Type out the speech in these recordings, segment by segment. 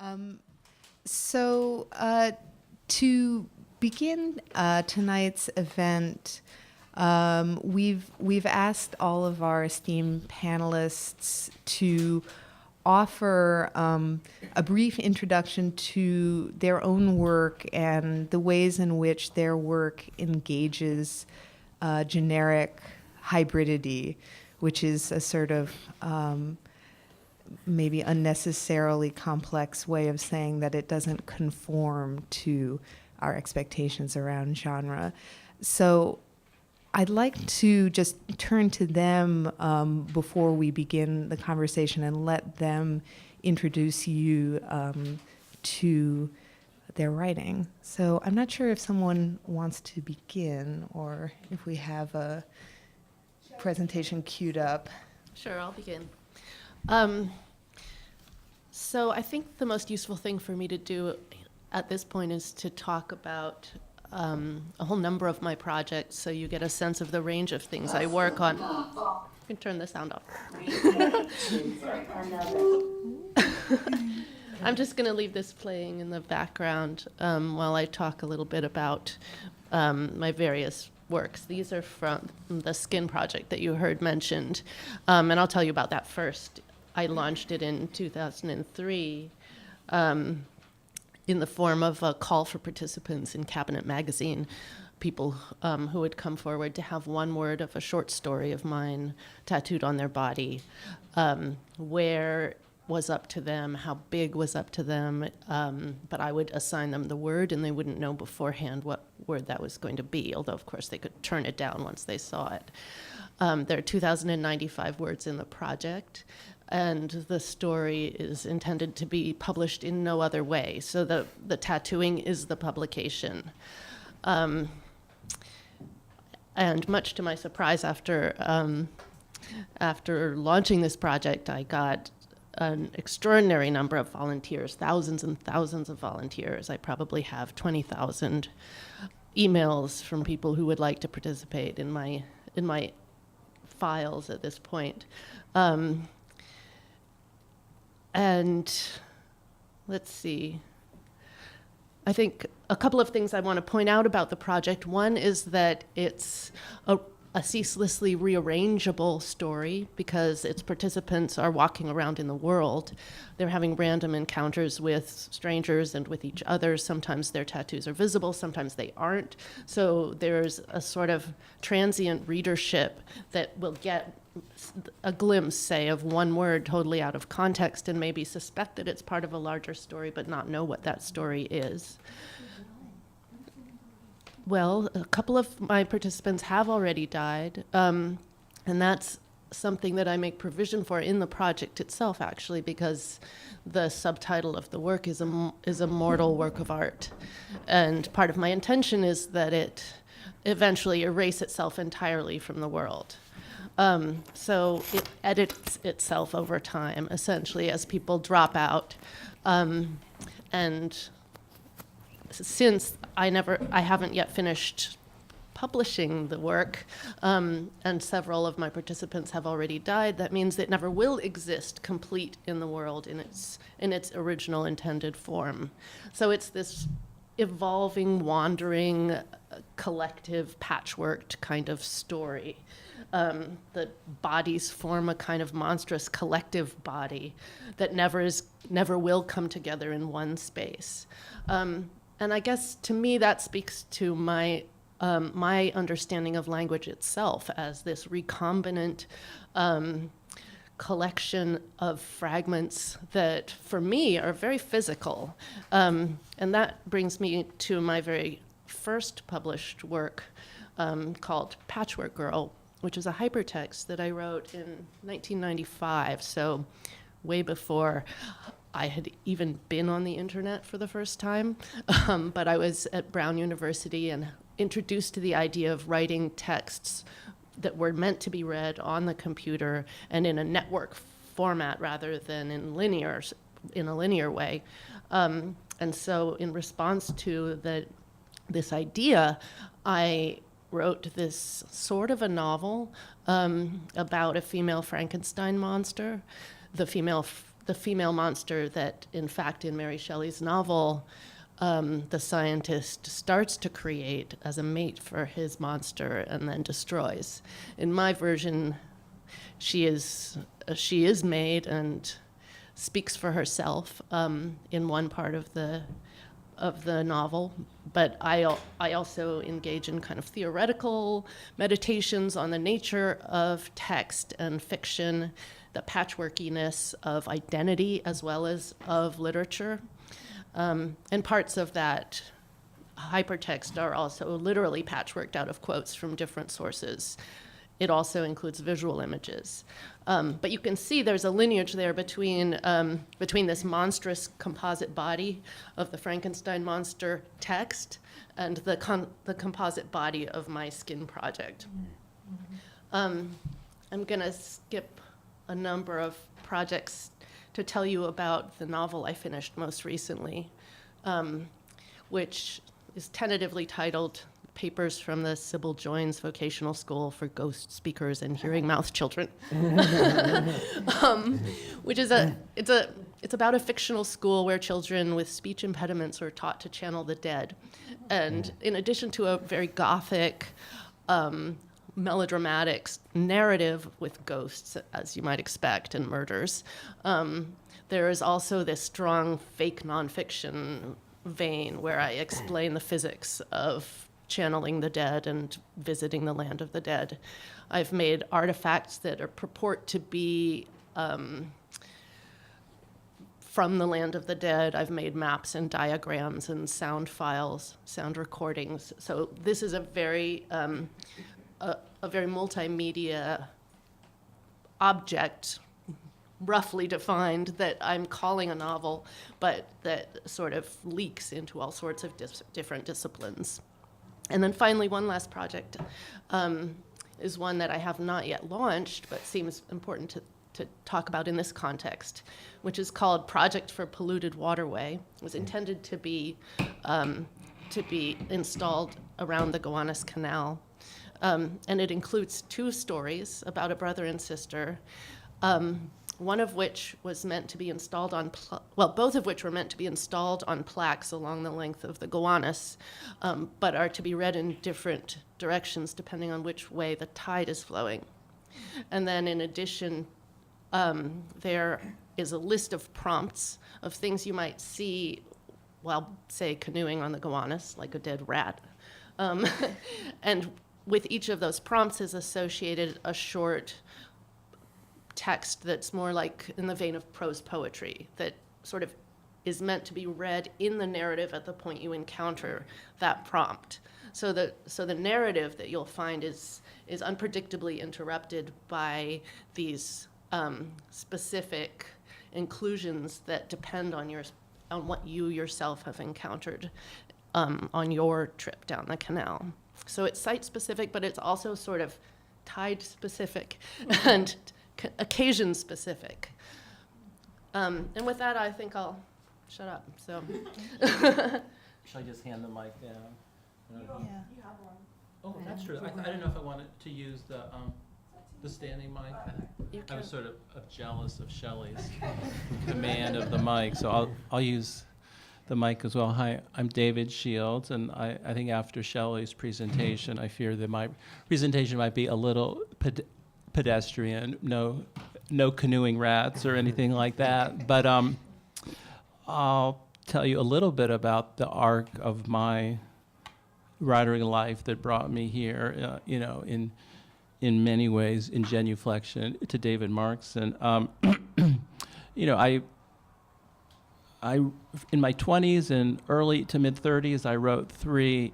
Um, to begin tonight's event, we've asked all of our esteemed panelists to offer a brief introduction to their own work and the ways in which their work engages generic hybridity, which is a sort of maybe unnecessarily complex way of saying that it doesn't conform to our expectations around genre. So I'd like to just turn to them before we begin the conversation and let them introduce you to their writing. So I'm not sure if someone wants to begin or if we have a presentation queued up. Sure, I'll begin. So I think the most useful thing for me to do at this point is to talk about a whole number of my projects so you get a sense of the range of things I work on. You can turn the sound off. I'm just going to leave this playing in the background while I talk a little bit about my various works. These are from the Skin project that you heard mentioned, and I'll tell you about that first. I launched it in 2003 in the form of a call for participants in Cabinet magazine, people who would come forward to have one word of a short story of mine tattooed on their body, where was up to them, how big was up to them, but I would assign them the word and they wouldn't know beforehand what word that was going to be, although of course they could turn it down once they saw it. There are 2,095 words in the project, and the story is intended to be published in no other way, so the tattooing is the publication. And much to my surprise, after launching this project, I got an extraordinary number of volunteers, thousands and thousands of volunteers. I probably have 20,000 emails from people who would like to participate in my files at this point. And let's see. I think a couple of things I want to point out about the project. One is that it's a ceaselessly rearrangeable story because its participants are walking around in the world. They're having random encounters with strangers and with each other. Sometimes their tattoos are visible, sometimes they aren't. So there's a sort of transient readership that will get a glimpse, say, of one word totally out of context and maybe suspect that it's part of a larger story but not know what that story is. Well, a couple of my participants have already died, and that's something that I make provision for in the project itself, actually, because the subtitle of the work is a mortal work of art. And part of my intention is that it eventually erase itself entirely from the world. So it edits itself over time, essentially, as people drop out. And since I haven't yet finished publishing the work, and several of my participants have already died, that means it never will exist complete in the world in its original intended form. So it's this evolving, wandering, collective, patchworked kind of story. The bodies form a kind of monstrous collective body that never will come together in one space. And I guess to me that speaks to my understanding of language itself as this recombinant collection of fragments that, for me, are very physical. And that brings me to my very first published work called Patchwork Girl, which is a hypertext that I wrote in 1995, so way before I had even been on the internet for the first time. But I was at Brown University and introduced to the idea of writing texts that were meant to be read on the computer and in a network format rather than in a linear way. And so in response to this idea, I wrote this sort of a novel about a female Frankenstein monster. The the female monster that, in fact, in Mary Shelley's novel, the scientist starts to create as a mate for his monster and then destroys. In my version, she is made and speaks for herself in one part of the novel, but I also engage in kind of theoretical meditations on the nature of text and fiction, the patchworkiness of identity as well as of literature. And parts of that hypertext are also literally patchworked out of quotes from different sources. It also includes visual images. But you can see there's a lineage there between this monstrous composite body of the Frankenstein monster text and the composite body of my skin project. I'm going to skip a number of projects to tell you about the novel I finished most recently, which is tentatively titled Papers from the Sybil Joines Vocational School for Ghost Speakers and Hearing Mouth Children, which is it's about a fictional school where children with speech impediments are taught to channel the dead. And in addition to a very gothic, melodramatic narrative with ghosts, as you might expect, and murders, there is also this strong fake nonfiction vein where I explain the physics of channeling the dead and visiting the land of the dead. I've made artifacts that purport to be from the land of the dead. I've made maps and diagrams and sound files, sound recordings. So this is a very multimedia object, roughly defined, that I'm calling a novel, but that sort of leaks into all sorts of different disciplines. And then finally, one last project is one that I have not yet launched, but seems important to talk about in this context, which is called Project for Polluted Waterway. It was intended to be installed around the Gowanus Canal. And it includes two stories about a brother and sister, one of which was meant to be installed on, both of which were meant to be installed on plaques along the length of the Gowanus, but are to be read in different directions depending on which way the tide is flowing. And then in addition, there is a list of prompts of things you might see while, say, canoeing on the Gowanus, like a dead rat. And with each of those prompts is associated a short text that's more like in the vein of prose poetry, that sort of is meant to be read in the narrative at the point you encounter that prompt. So the narrative that you'll find is unpredictably interrupted by these specific inclusions that depend on what you yourself have encountered on your trip down the canal. So it's site-specific, but it's also sort of tide-specific and occasion-specific. And with that, I think I'll shut up. So. Should I just hand the mic down? Yeah. You have one. Oh, that's true. I didn't know if I wanted to use the standing mic. I was sort of jealous of Shelley's command of the mic, so I'll use the mic as well. Hi, I'm David Shields, and I think after Shelley's presentation, I fear that my presentation might be a little pedestrian, no canoeing rats or anything like that. But I'll tell you a little bit about the arc of my writing life that brought me here. In many ways, in genuflection to David Markson. I in my 20s and early to mid 30s, I wrote 3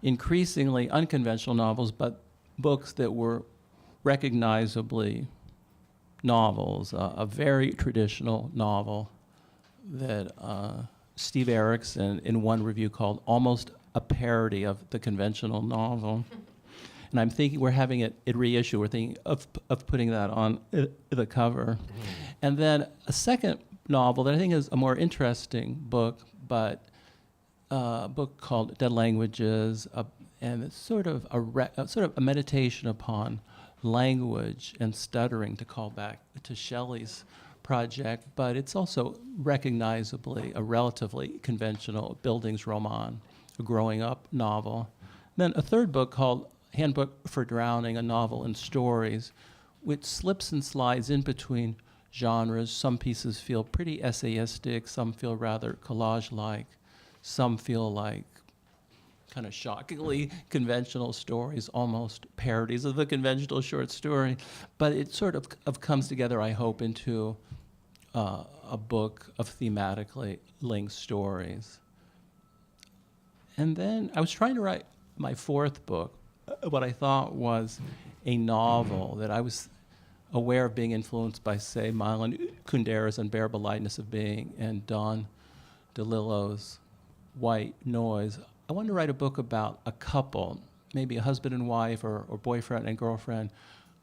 increasingly unconventional novels, but books that were recognizably novels. A very traditional novel that Steve Erickson, in one review, called almost a parody of the conventional novel. And I'm thinking we're having it reissue. We're thinking of putting that on the cover. And then a second novel that I think is a more interesting book, but a book called Dead Languages, and it's sort of a meditation upon language and stuttering, to call back to Shelley's project, but it's also recognizably a relatively conventional bildungsroman, a growing up novel. Then a third book called Handbook for Drowning, a novel in stories, which slips and slides in between genres. Some pieces feel pretty essayistic, some feel rather collage-like, some feel like kind of shockingly conventional stories, almost parodies of the conventional short story. But it sort of comes together, I hope, into a book of thematically linked stories. And then I was trying to write my fourth book, what I thought was a novel that I was aware of being influenced by, say, Milan Kundera's Unbearable Lightness of Being and Don DeLillo's White Noise. I wanted to write a book about a couple, maybe a husband and wife or boyfriend and girlfriend,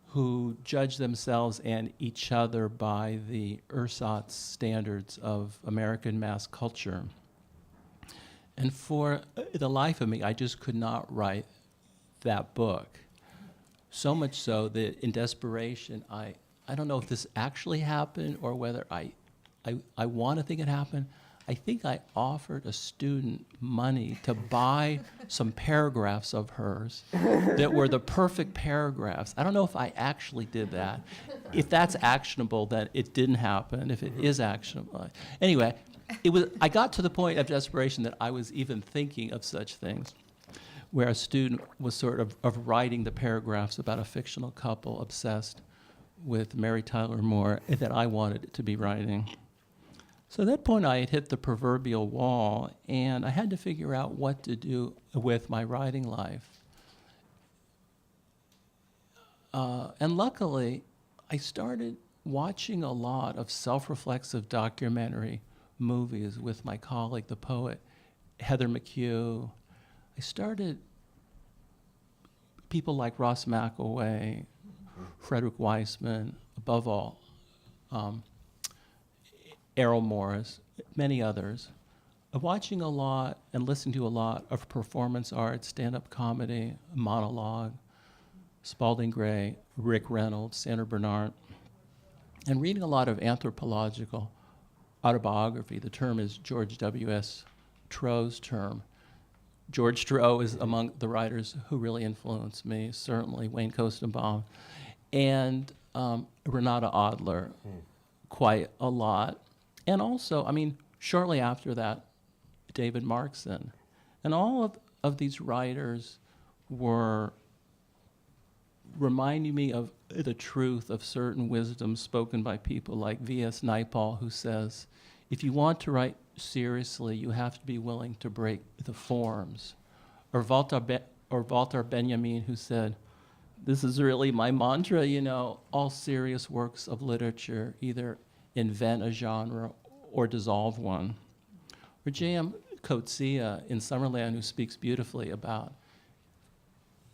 who judge themselves and each other by the ersatz standards of American mass culture. And for the life of me, I just could not write that book. So much so that in desperation, I don't know if this actually happened or whether I want to think it happened. I think I offered a student money to buy some paragraphs of hers that were the perfect paragraphs. I don't know if I actually did that. If that's actionable, then it didn't happen. If it is actionable. Anyway, I got to the point of desperation that I was even thinking of such things, where a student was sort of writing the paragraphs about a fictional couple obsessed with Mary Tyler Moore that I wanted to be writing. So at that point, I had hit the proverbial wall, and I had to figure out what to do with my writing life. And luckily, I started watching a lot of self-reflexive documentary movies with my colleague, the poet Heather McHugh. I started people like Ross McElway, Frederick Weissman, above all, Errol Morris, many others, watching a lot and listening to a lot of performance art, stand-up comedy, monologue, Spalding Gray, Rick Reynolds, Sandra Bernard, and reading a lot of anthropological autobiography. The term is George W.S. Troe's term. George Troe is among the writers who really influenced me, certainly Wayne Koestenbaum, and Renata Adler quite a lot. And also, I mean, shortly after that, David Markson. And all of these writers were reminding me of the truth of certain wisdom spoken by people like V.S. Naipaul, who says, if you want to write seriously, you have to be willing to break the forms. Or Walter Benjamin, who said, this is really my mantra, you know, all serious works of literature either invent a genre or dissolve one. Or J.M. Coetzee in Summerland, who speaks beautifully about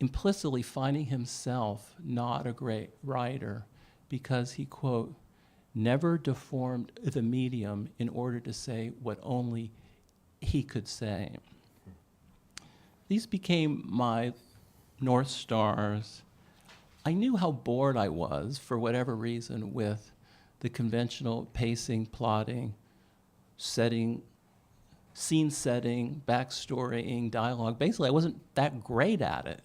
implicitly finding himself not a great writer because he, quote, never deformed the medium in order to say what only he could say. These became my North Stars. I knew how bored I was, for whatever reason, with the conventional pacing, plotting, setting, scene setting, backstorying, dialogue. Basically, I wasn't that great at it.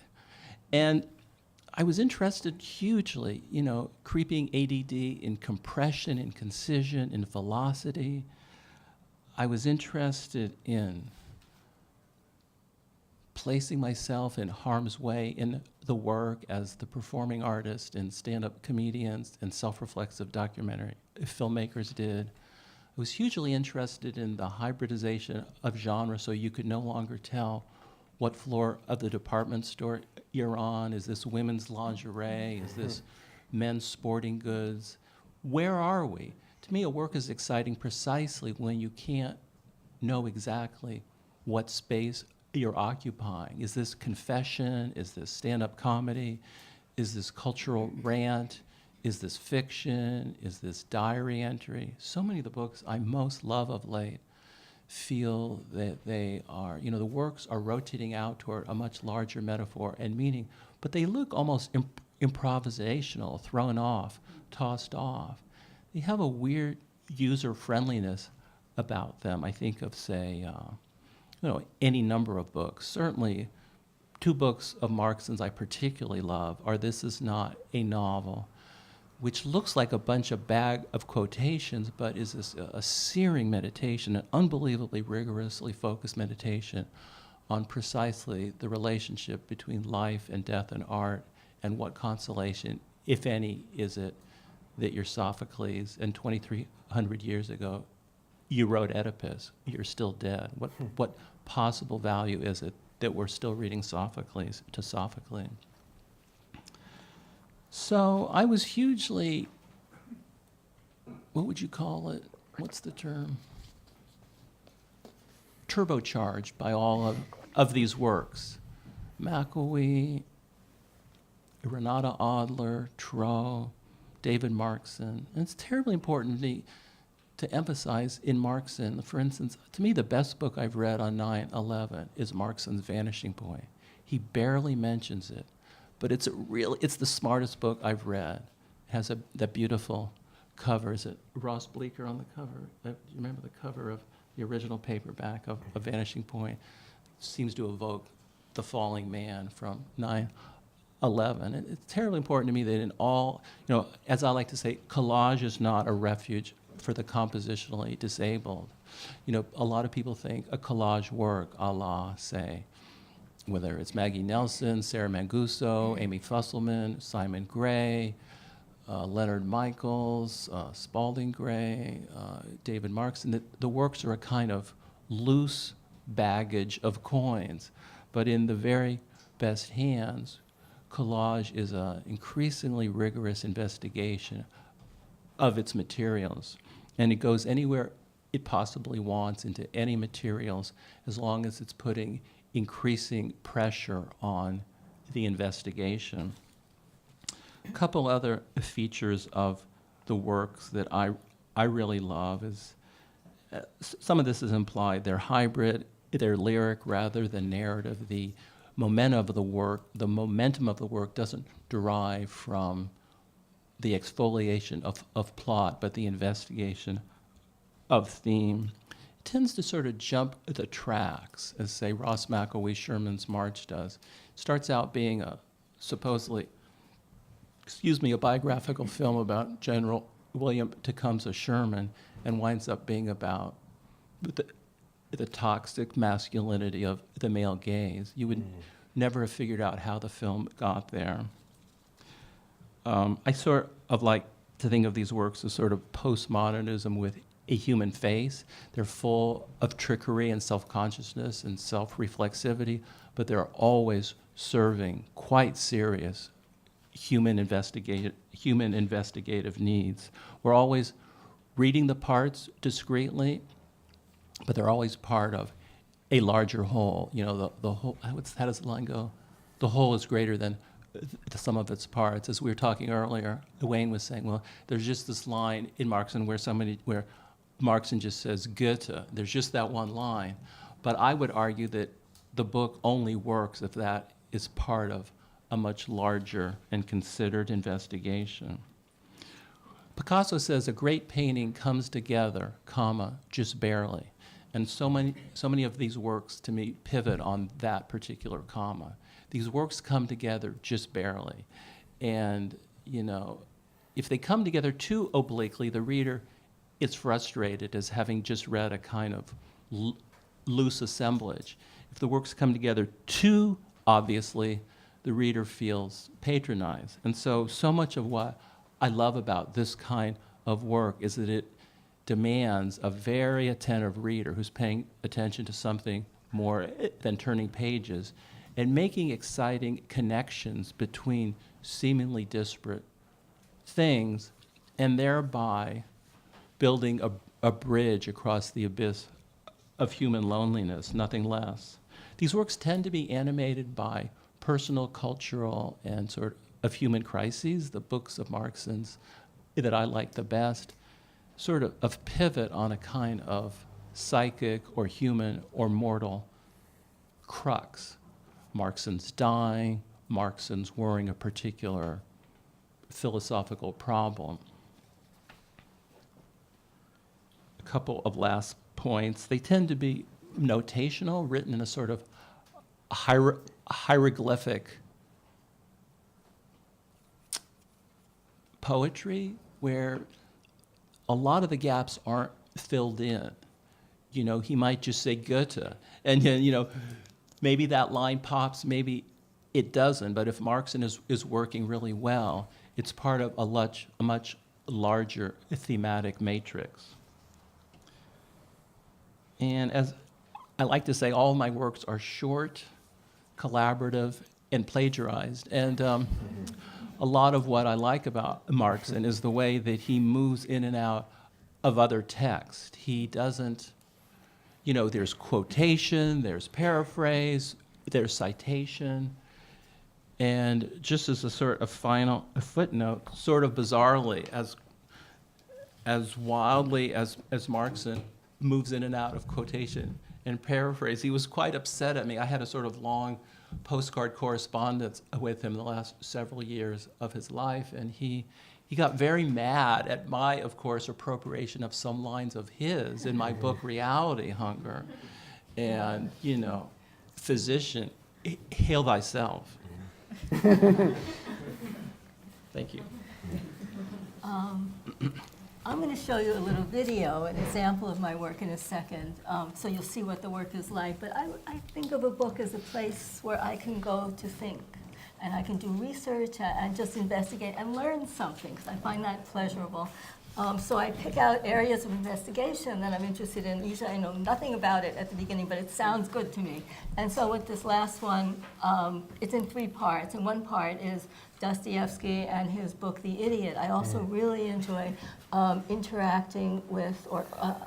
And I was interested hugely, you know, creeping ADD in compression, in concision, in velocity. I was interested in placing myself in harm's way in the work as the performing artist and stand-up comedians and self-reflexive documentary filmmakers did. I was hugely interested in the hybridization of genre so you could no longer tell what floor of the department store you're on. Is this women's lingerie? Is this men's sporting goods? Where are we? To me, a work is exciting precisely when you can't know exactly what space you're occupying. Is this confession? Is this stand-up comedy? Is this cultural rant? Is this fiction? Is this diary entry? So many of the books I most love of late feel that they are, you know, the works are rotating out toward a much larger metaphor and meaning, but they look almost improvisational, thrown off, tossed off. they have a weird user friendliness about them. I think of, say, any number of books. Certainly, two books of Markson's I particularly love are This Is Not a Novel, which looks like a bag of quotations, but is a searing meditation, an unbelievably rigorously focused meditation on precisely the relationship between life and death and art, and what consolation, if any, is it that you're Sophocles and 2,300 years ago you wrote Oedipus, you're still dead. What possible value is it that we're still reading Sophocles to Sophocles? So I was hugely, what would you call it? What's the term? Turbocharged by all of these works. McElwee, Renata Adler, Trudeau, David Markson. And it's terribly important to me to emphasize in Markson, for instance, to me the best book I've read on 9/11 is Markson's Vanishing Point. He barely mentions it, but it's the smartest book I've read. It has that beautiful cover. Is it Ross Bleecker on the cover? Do you remember the cover of the original paperback of Vanishing Point? It seems to evoke the falling man from 9/11. And it's terribly important to me that in all, as I like to say, collage is not a refuge for the compositionally disabled. A lot of people think a collage work, a la, say, whether it's Maggie Nelson, Sarah Manguso, Amy Fusselman, Simon Gray, Leonard Michaels, Spalding Gray, David Markson, that the works are a kind of loose baggage of coins. But in the very best hands, collage is an increasingly rigorous investigation of its materials. And it goes anywhere it possibly wants, into any materials, as long as it's putting increasing pressure on the investigation. A couple other features of the works that I really love is, some of this is implied, they're hybrid, they're lyric rather than narrative. The momentum of the work doesn't derive from the exfoliation of plot, but the investigation of theme. It tends to sort of jump the tracks, as, say, Ross McElwee Sherman's March does. Starts out being a biographical film about General William Tecumseh Sherman, and winds up being about the toxic masculinity of the male gaze. You would never have figured out how the film got there. I sort of like to think of these works as sort of postmodernism with a human face. They're full of trickery and self-consciousness and self-reflexivity, but they're always serving quite serious human investigative needs. We're always reading the parts discreetly, but they're always part of a larger whole. The whole, how does the line go? The whole is greater than the sum of its parts. As we were talking earlier, Wayne was saying, well, there's just this line in Markson where Markson just says Goethe. There's just that one line. But I would argue that the book only works if that is part of a much larger and considered investigation. Picasso says a great painting comes together, just barely. And so many of these works, to me, pivot on that particular comma. These works come together just barely. And, if they come together too obliquely, the reader is frustrated as having just read a kind of loose assemblage. If the works come together too obviously, the reader feels patronized. And so much of what I love about this kind of work is that it demands a very attentive reader who's paying attention to something more than turning pages and making exciting connections between seemingly disparate things, and thereby building a bridge across the abyss of human loneliness, nothing less. These works tend to be animated by personal, cultural, and sort of human crises. The books of Markson's that I like the best sort of pivot on a kind of psychic or human or mortal crux. Markson's dying, Markson's worrying a particular philosophical problem. couple of last points. They tend to be notational, written in a sort of hieroglyphic poetry, where a lot of the gaps aren't filled in. You know, he might just say Goethe, and then, you know, maybe that line pops, maybe it doesn't, but if Markson is working really well, it's part of a much larger thematic matrix. And as I like to say, all of my works are short, collaborative, and plagiarized. And a lot of what I like about Markson is the way that he moves in and out of other texts. He doesn't, you know, there's quotation, there's paraphrase, there's citation. And just as a sort of final footnote, sort of bizarrely, as wildly as Markson moves in and out of quotation and paraphrase, he was quite upset at me. I had a sort of long postcard correspondence with him the last several years of his life, and he got very mad at my, of course, appropriation of some lines of his in my book Reality Hunger. And, you know, physician, hail thyself. Thank you. I'm going to show you a little video, an example of my work in a second, so you'll see what the work is like. But I think of a book as a place where I can go to think, and I can do research and just investigate and learn something, because I find that pleasurable. So I pick out areas of investigation that I'm interested in. Usually I know nothing about it at the beginning, but it sounds good to me. And so with this last one, it's in 3 parts. And one part is Dostoevsky and his book, The Idiot. I also really enjoy interacting with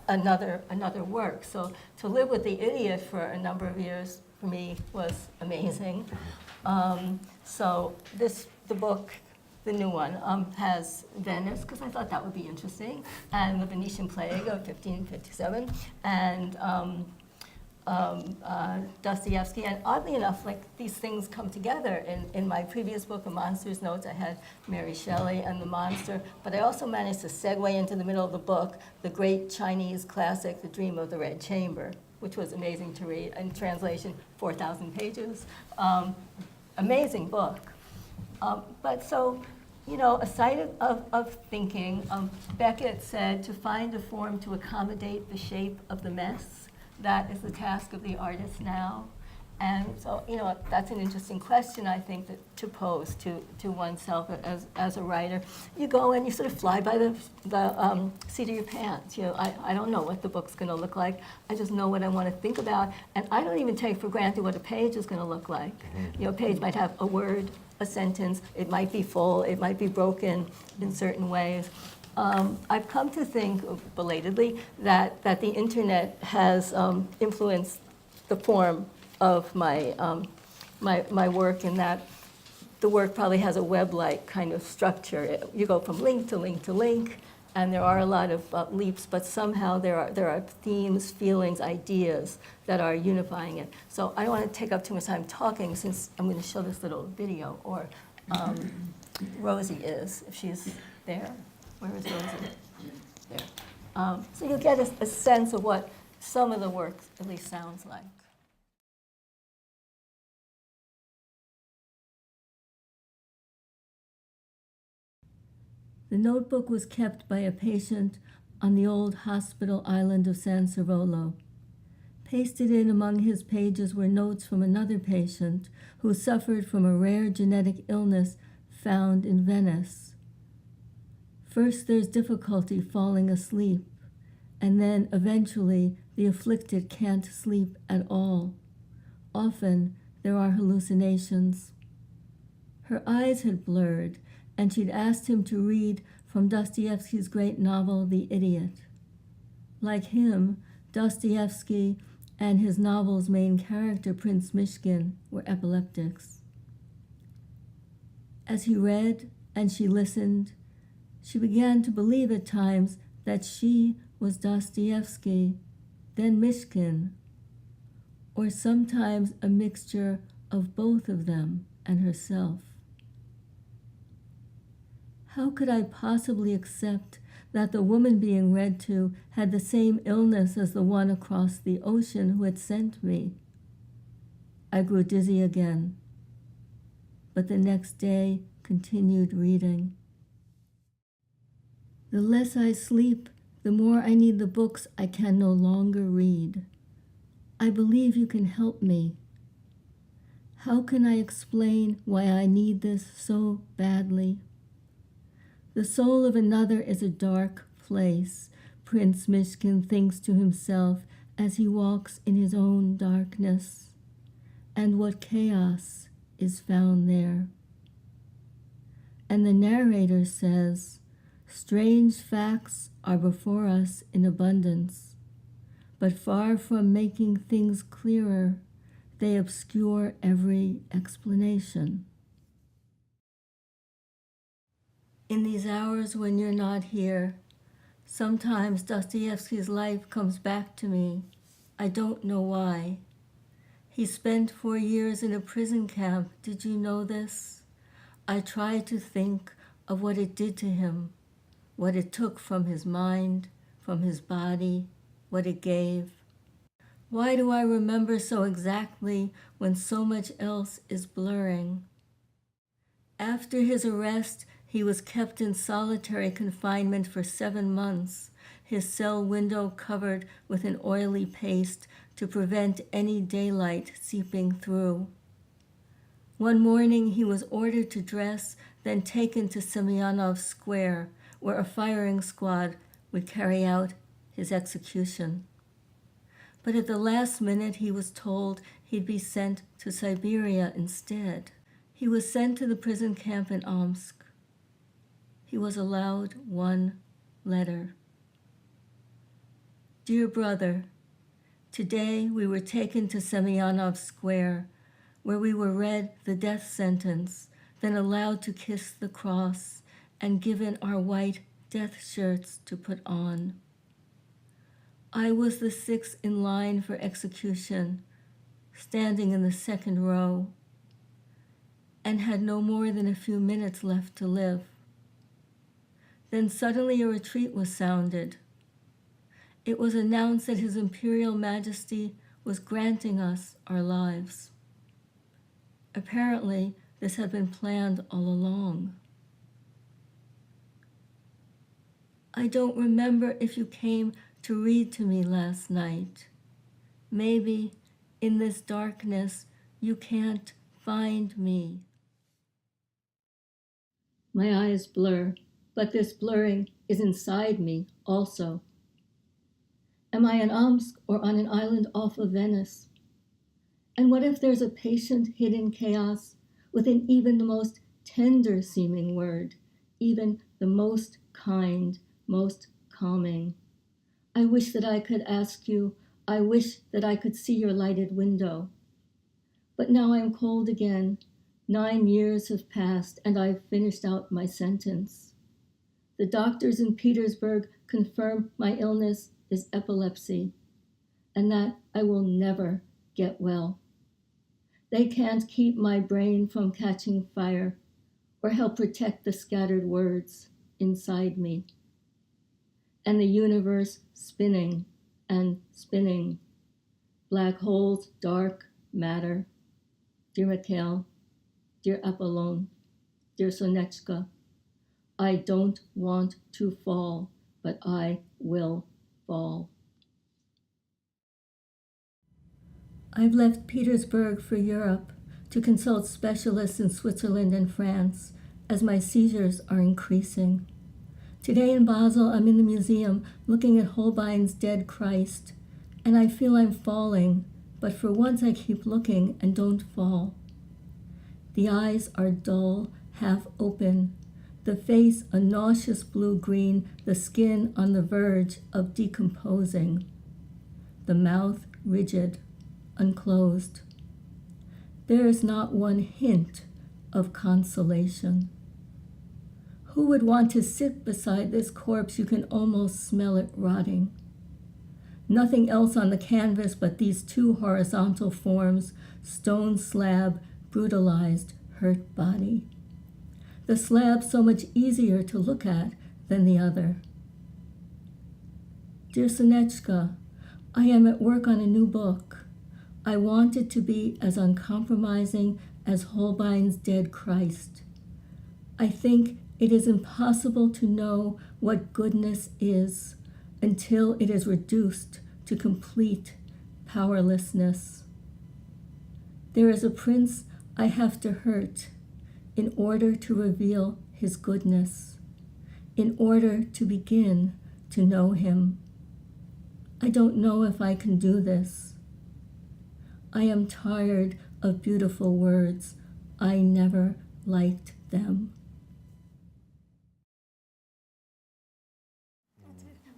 another work. So to live with The Idiot for a number of years, for me, was amazing. So the book, the new one, has Venice, because I thought that would be interesting, and the Venetian plague of 1557, and Dostoevsky. And oddly enough, like, these things come together. In my previous book, A Monster's Notes, I had Mary Shelley and the monster, but I also managed to segue into the middle of the book the great Chinese classic, The Dream of the Red Chamber, which was amazing to read. In translation, 4,000 pages. Amazing book. But so, you know, a site of thinking, Beckett said, to find a form to accommodate the shape of the mess, that is the task of the artist now. And so, you know, that's an interesting question, I think, to pose to oneself as a writer. You go and you sort of fly by the seat of your pants. You know, I don't know what the book's going to look like. I just know what I want to think about. And I don't even take for granted what a page is going to look like. You know, a page might have a word, a sentence. It might be full. It might be broken in certain ways. I've come to think, belatedly, that the internet has influenced the form of my work, in that the work probably has a web-like kind of structure. You go from link to link to link, and there are a lot of leaps, but somehow there are themes, feelings, ideas that are unifying it. So I don't want to take up too much time talking, since I'm going to show this little video, or Rosie is, if she's there. Where is Rosie? There. So you'll get a sense of what some of the work at least sounds like. The notebook was kept by a patient on the old hospital island of San Cirolo. Pasted in among his pages were notes from another patient who suffered from a rare genetic illness found in Venice. First, there's difficulty falling asleep, and then eventually the afflicted can't sleep at all. Often there are hallucinations. Her eyes had blurred, and she'd asked him to read from Dostoevsky's great novel, The Idiot. Like him, Dostoevsky and his novel's main character, Prince Mishkin, were epileptics. As he read and she listened, she began to believe at times that she was Dostoevsky, then Mishkin, or sometimes a mixture of both of them and herself. How could I possibly accept that the woman being read to had the same illness as the one across the ocean who had sent me. I grew dizzy again, but the next day continued reading. The less I sleep, the more I need the books I can no longer read. I believe you can help me. How can I explain why I need this so badly? The soul of another is a dark place, Prince Mishkin thinks to himself as he walks in his own darkness. And what chaos is found there. And the narrator says, strange facts are before us in abundance, but far from making things clearer, they obscure every explanation. In these hours when you're not here, sometimes Dostoevsky's life comes back to me. I don't know why. He spent 4 years in a prison camp. Did you know this? I try to think of what it did to him, what it took from his mind, from his body, what it gave. Why do I remember so exactly when so much else is blurring? After his arrest, he was kept in solitary confinement for 7 months, his cell window covered with an oily paste to prevent any daylight seeping through. One morning he was ordered to dress, then taken to Semyonov Square, where a firing squad would carry out his execution. But at the last minute he was told he'd be sent to Siberia instead. He was sent to the prison camp in Omsk. He was allowed one letter. Dear brother, today we were taken to Semyonov Square, where we were read the death sentence, then allowed to kiss the cross and given our white death shirts to put on. I was the 6th in line for execution, standing in the 2nd row, and had no more than a few minutes left to live. Then suddenly a retreat was sounded. It was announced that His Imperial Majesty was granting us our lives. Apparently, this had been planned all along. I don't remember if you came to read to me last night. Maybe in this darkness you can't find me. My eyes blur, but this blurring is inside me also. Am I in Omsk or on an island off of Venice? And what if there's a patient hidden chaos within even the most tender-seeming word, even the most kind, most calming? I wish that I could ask you, I wish that I could see your lighted window. But now I'm cold again. 9 years have passed and I've finished out my sentence. The doctors in Petersburg confirm my illness is epilepsy and that I will never get well. They can't keep my brain from catching fire or help protect the scattered words inside me. And the universe spinning and spinning. Black holes, dark matter. Dear Mikhail, dear Apollon, dear Sonechka, I don't want to fall, but I will fall. I've left Petersburg for Europe to consult specialists in Switzerland and France as my seizures are increasing. Today in Basel, I'm in the museum looking at Holbein's Dead Christ, and I feel I'm falling, but for once I keep looking and don't fall. The eyes are dull, half open, the face a nauseous blue-green, the skin on the verge of decomposing, the mouth rigid, unclosed. There is not one hint of consolation. Who would want to sit beside this corpse? You can almost smell it rotting. Nothing else on the canvas but these two horizontal forms, stone slab, brutalized, hurt body. The slab so much easier to look at than the other. Dear Sonechka, I am at work on a new book. I want it to be as uncompromising as Holbein's Dead Christ. I think it is impossible to know what goodness is until it is reduced to complete powerlessness. There is a prince I have to hurt in order to reveal his goodness, in order to begin to know him. I don't know if I can do this. I am tired of beautiful words. I never liked them.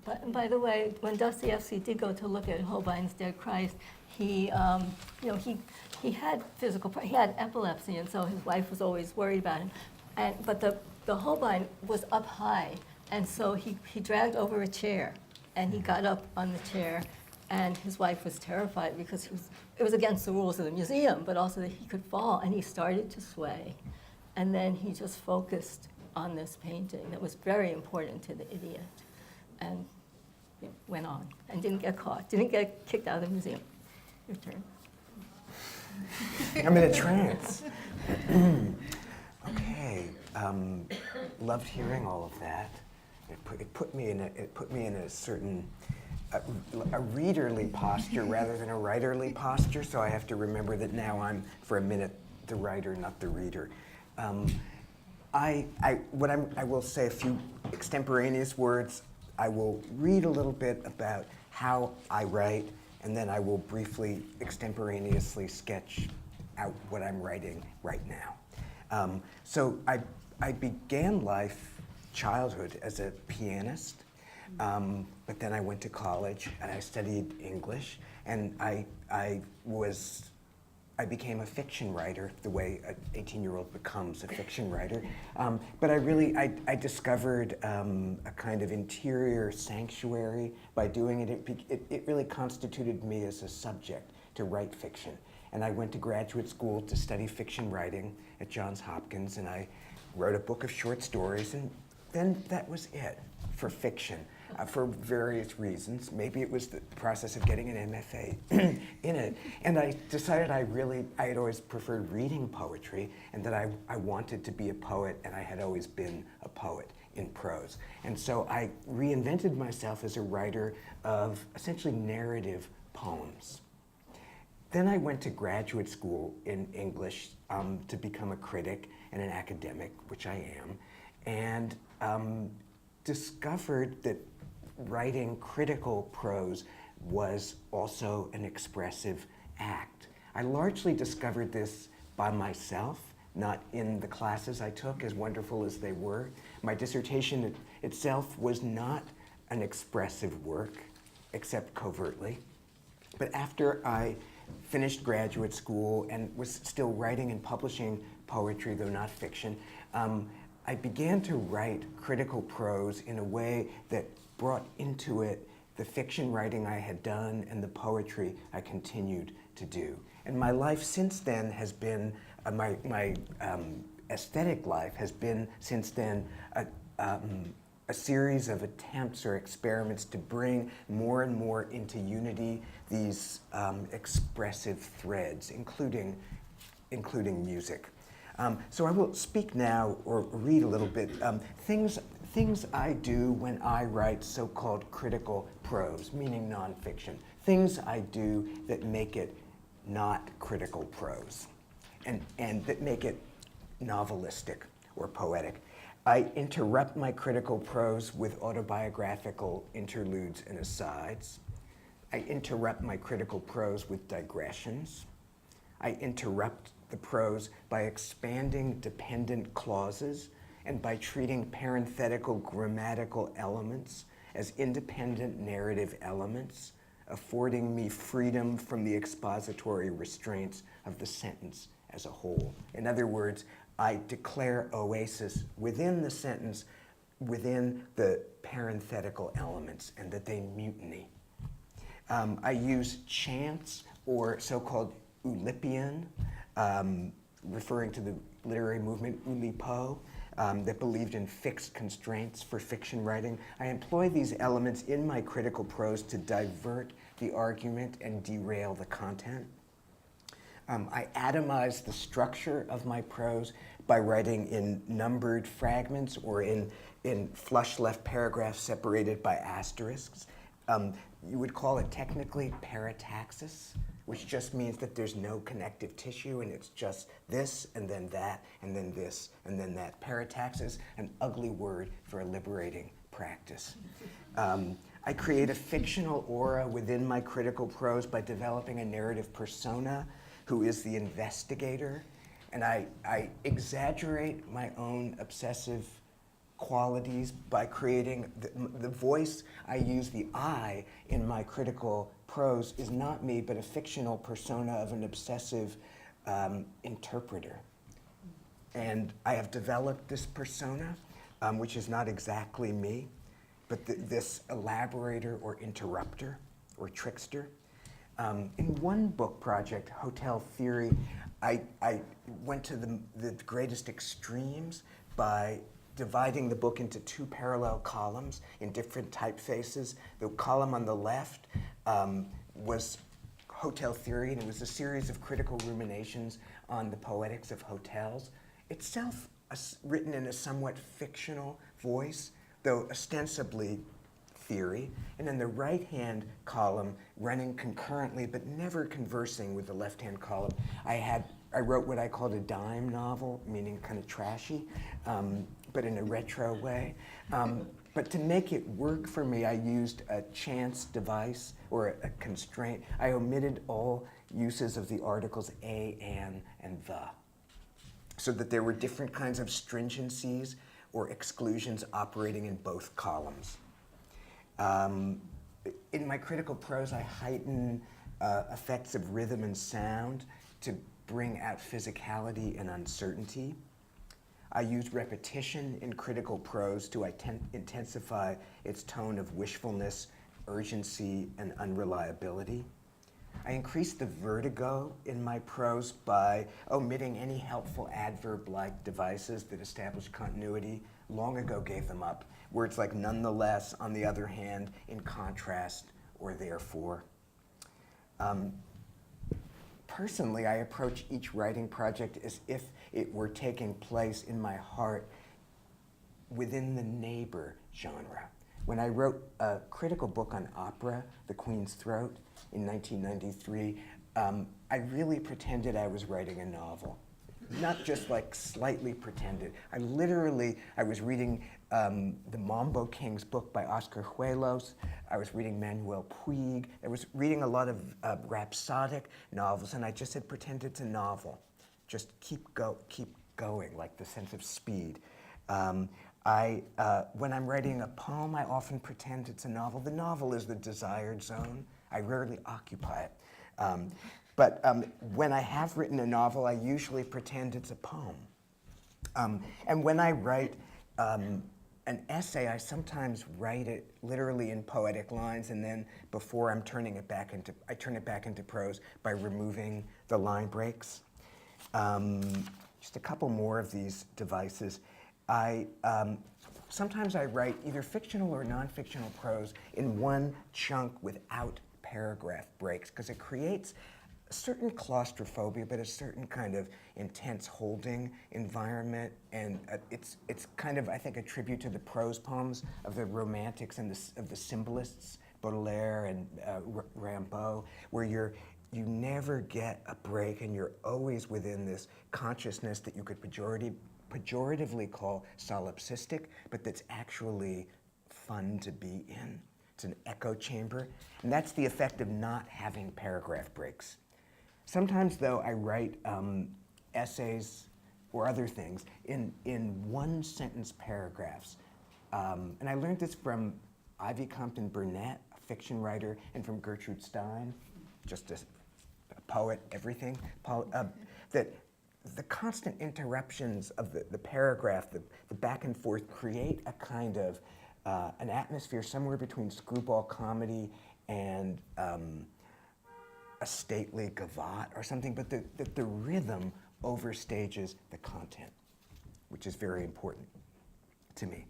But by the way, when Dostoevsky did go to look at Holbein's Dead Christ, he had he had epilepsy, and so his wife was always worried about him. But the Holbein was up high, and so he dragged over a chair, and he got up on the chair, and his wife was terrified because it was against the rules of the museum, but also that he could fall, and he started to sway. And then he just focused on this painting that was very important to the idiot, and went on, and didn't get caught, didn't get kicked out of the museum. Your turn. I'm in a trance. Okay, loved hearing all of that. It put me in a certain a readerly posture rather than a writerly posture. So I have to remember that now I'm for a minute the writer, not the reader. I will say a few extemporaneous words. I will read a little bit about how I write, and then I will briefly extemporaneously sketch out what I'm writing right now. So I began childhood as a pianist, but then I went to college and I studied English, and I became a fiction writer the way an 18-year-old becomes a fiction writer. But I discovered a kind of interior sanctuary by doing it. It really constituted me as a subject to write fiction. And I went to graduate school to study fiction writing at Johns Hopkins, and I wrote a book of short stories, and then that was it for fiction. For various reasons. Maybe it was the process of getting an MFA in it. And I decided I had always preferred reading poetry, and that I wanted to be a poet, and I had always been a poet in prose. And so I reinvented myself as a writer of essentially narrative poems. Then I went to graduate school in English to become a critic and an academic, which I am, and discovered that writing critical prose was also an expressive act. I largely discovered this by myself, not in the classes I took, as wonderful as they were. My dissertation itself was not an expressive work, except covertly. But after I finished graduate school and was still writing and publishing poetry, though not fiction, I began to write critical prose in a way that brought into it the fiction writing I had done and the poetry I continued to do. And my life since then has been, my aesthetic life has been since then a series of attempts or experiments to bring more and more into unity these expressive threads, including music. So I will speak now, or read a little bit, things I do when I write so-called critical prose, meaning nonfiction. Things I do that make it not critical prose, and that make it novelistic or poetic. I interrupt my critical prose with autobiographical interludes and asides. I interrupt my critical prose with digressions. I interrupt the prose by expanding dependent clauses and by treating parenthetical grammatical elements as independent narrative elements, affording me freedom from the expository restraints of the sentence as a whole. In other words, I declare oasis within the sentence, within the parenthetical elements, and that they mutiny. I use chants, or so-called Oulipian, referring to the literary movement Oulipo, that believed in fixed constraints for fiction writing. I employ these elements in my critical prose to divert the argument and derail the content. I atomize the structure of my prose by writing in numbered fragments or in flush-left paragraphs separated by asterisks. You would call it technically parataxis, which just means that there's no connective tissue and it's just this and then that and then this and then that. Parataxis, an ugly word for a liberating practice. I create a fictional aura within my critical prose by developing a narrative persona who is the investigator, and I exaggerate my own obsessive qualities by creating the voice. I use the I in my critical prose is not me, but a fictional persona of an obsessive interpreter. And I have developed this persona, which is not exactly me, but this elaborator or interrupter or trickster. In one book project, Hotel Theory, I went to the greatest extremes by dividing the book into two parallel columns in different typefaces. The column on the left was Hotel Theory, and it was a series of critical ruminations on the poetics of hotels, itself written in a somewhat fictional voice, though ostensibly theory. And in the right-hand column, running concurrently but never conversing with the left-hand column, I wrote what I called a dime novel, meaning kind of trashy, but in a retro way. But to make it work for me, I used a chance device or a constraint. I omitted all uses of the articles a, an, and the, so that there were different kinds of stringencies or exclusions operating in both columns. In my critical prose, I heighten effects of rhythm and sound to bring out physicality and uncertainty. I use repetition in critical prose to intensify its tone of wishfulness, urgency, and unreliability. I increase the vertigo in my prose by omitting any helpful adverb-like devices that establish continuity. Long ago gave them up. Words like nonetheless, on the other hand, in contrast, or therefore. Personally, I approach each writing project as if it were taking place in my heart within the neighbor genre. When I wrote a critical book on opera, The Queen's Throat, in 1993, I really pretended I was writing a novel. Not just like slightly pretended. I was reading the Mambo King's book by Oscar Huelos. I was reading Manuel Puig. I was reading a lot of rhapsodic novels, and I just had pretended it's a novel. Just keep going, like the sense of speed. When I'm writing a poem, I often pretend it's a novel. The novel is the desired zone. I rarely occupy it. But when I have written a novel, I usually pretend it's a poem. And when I write an essay, I sometimes write it literally in poetic lines, and then before I turn it back into prose by removing the line breaks. Just a couple more of these devices. Sometimes I write either fictional or non-fictional prose in one chunk without paragraph breaks, because it creates a certain claustrophobia, but a certain kind of intense holding environment, and it's kind of, I think, a tribute to the prose poems of the Romantics and of the symbolists, Baudelaire and Rimbaud, where you never get a break, and you're always within this consciousness that you could pejoratively call solipsistic, but that's actually fun to be in. It's an echo chamber, and that's the effect of not having paragraph breaks. Sometimes, though, I write essays or other things in one-sentence paragraphs. And I learned this from Ivy Compton Burnett, a fiction writer, and from Gertrude Stein, just a poet, everything, that the constant interruptions of the paragraph, the back and forth, create a kind of an atmosphere somewhere between screwball comedy and a stately gavotte or something, but the rhythm overstages the content. which is very important to me.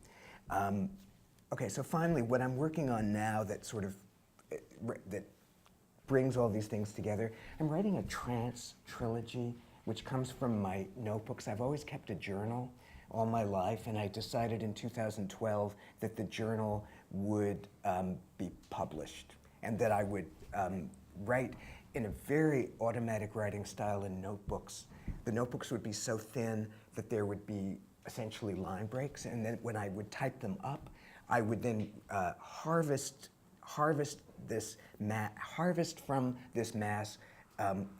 Okay, so finally, what I'm working on now that sort of, that brings all these things together, I'm writing a trance trilogy, which comes from my notebooks. I've always kept a journal all my life, and I decided in 2012 that the journal would be published, and that I would write in a very automatic writing style in notebooks. The notebooks would be so thin that there would be essentially line breaks, and then when I would type them up, I would then harvest from this mass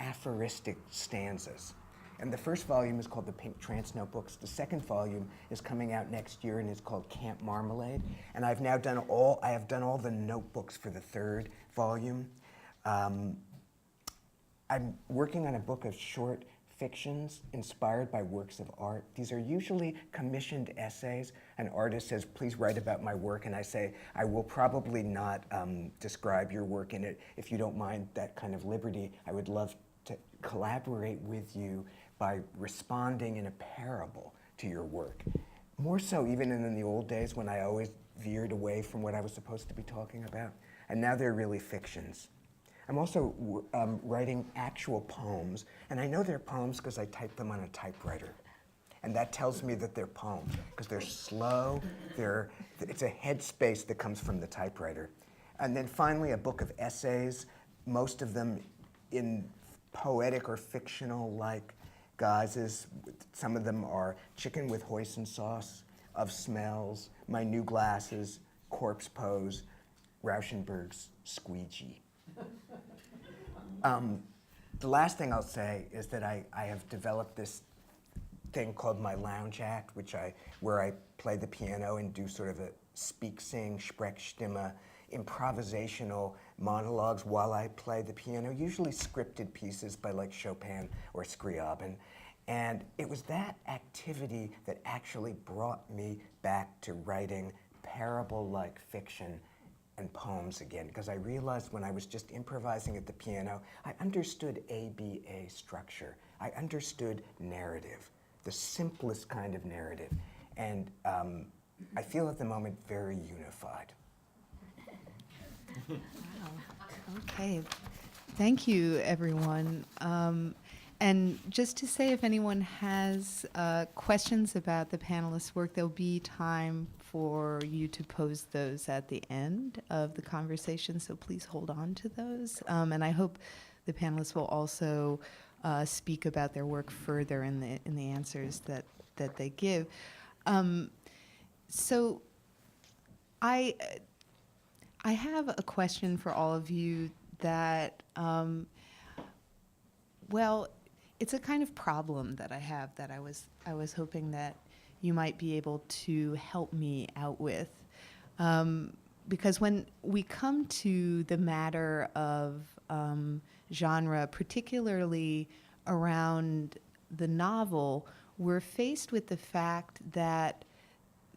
aphoristic stanzas. And the first volume is called the Pink Trance Notebooks. The second volume is coming out next year and is called Camp Marmalade. And I have done all the notebooks for the third volume. I'm working on a book of short fictions inspired by works of art. These are usually commissioned essays. An artist says, please write about my work, and I say, I will probably not describe your work in it. If you don't mind that kind of liberty, I would love to collaborate with you by responding in a parable to your work. More so even in the old days when I always veered away from what I was supposed to be talking about. And now they're really fictions. I'm also writing actual poems, and I know they're poems because I type them on a typewriter. And that tells me that they're poems, because they're slow, it's a headspace that comes from the typewriter. And then finally, a book of essays, most of them in poetic or fictional-like guises. Some of them are Chicken with Hoisin Sauce, Of Smells, My New Glasses, Corpse Pose, Rauschenberg's Squeegee. The last thing I'll say is that I have developed this thing called my lounge act, where I play the piano and do sort of a speak-sing, Sprechstimme, improvisational monologues while I play the piano, usually scripted pieces by like Chopin or Scriabin. And it was that activity that actually brought me back to writing parable-like fiction and poems again, because I realized when I was just improvising at the piano, I understood ABA structure. I understood narrative, the simplest kind of narrative. And I feel at the moment very unified. Wow. Okay. Thank you, everyone. And just to say, if anyone has questions about the panelists' work, there'll be time for you to pose those at the end of the conversation, so please hold on to those. And I hope the panelists will also speak about their work further in the answers that they give. So I have a question for all of you that, well, it's a kind of problem that I have that I was hoping that you might be able to help me out with. Because when we come to the matter of genre, particularly around the novel, we're faced with the fact that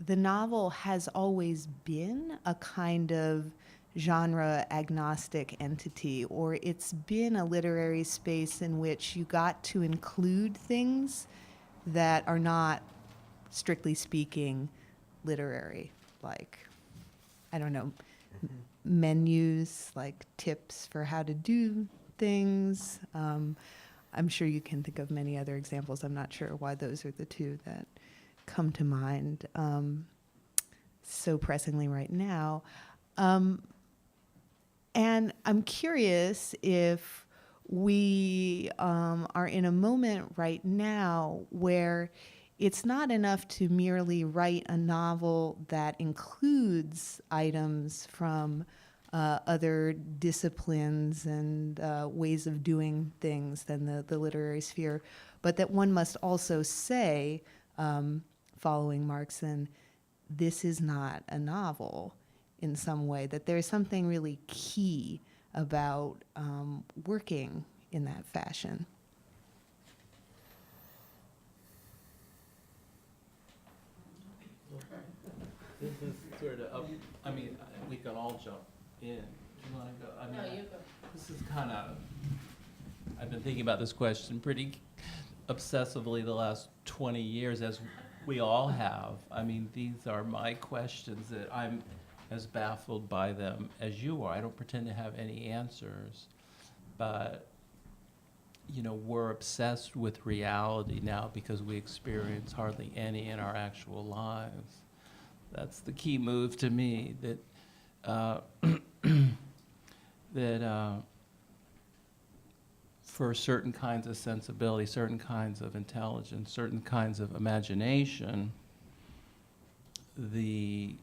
the novel has always been a kind of genre agnostic entity, or it's been a literary space in which you got to include things that are not, strictly speaking, literary, like, I don't know, menus, like tips for how to do things. I'm sure you can think of many other examples. I'm not sure why those are the two that come to mind so pressingly right now. And I'm curious if we are in a moment right now where it's not enough to merely write a novel that includes items from other disciplines and ways of doing things than the literary sphere, but that one must also say, following Markson, this is not a novel in some way, that there's something really key about working in that fashion. This is sort of, I mean, we can all jump in. Do you want to go? I mean, No, you go. This is kind of, I've been thinking about this question pretty obsessively the last 20 years as We all have. I mean, these are my questions that I'm as baffled by them as you are. I don't pretend to have any answers, but you know, we're obsessed with reality now because we experience hardly any in our actual lives. That's the key move to me, that that for certain kinds of sensibility, certain kinds of intelligence, certain kinds of imagination, the,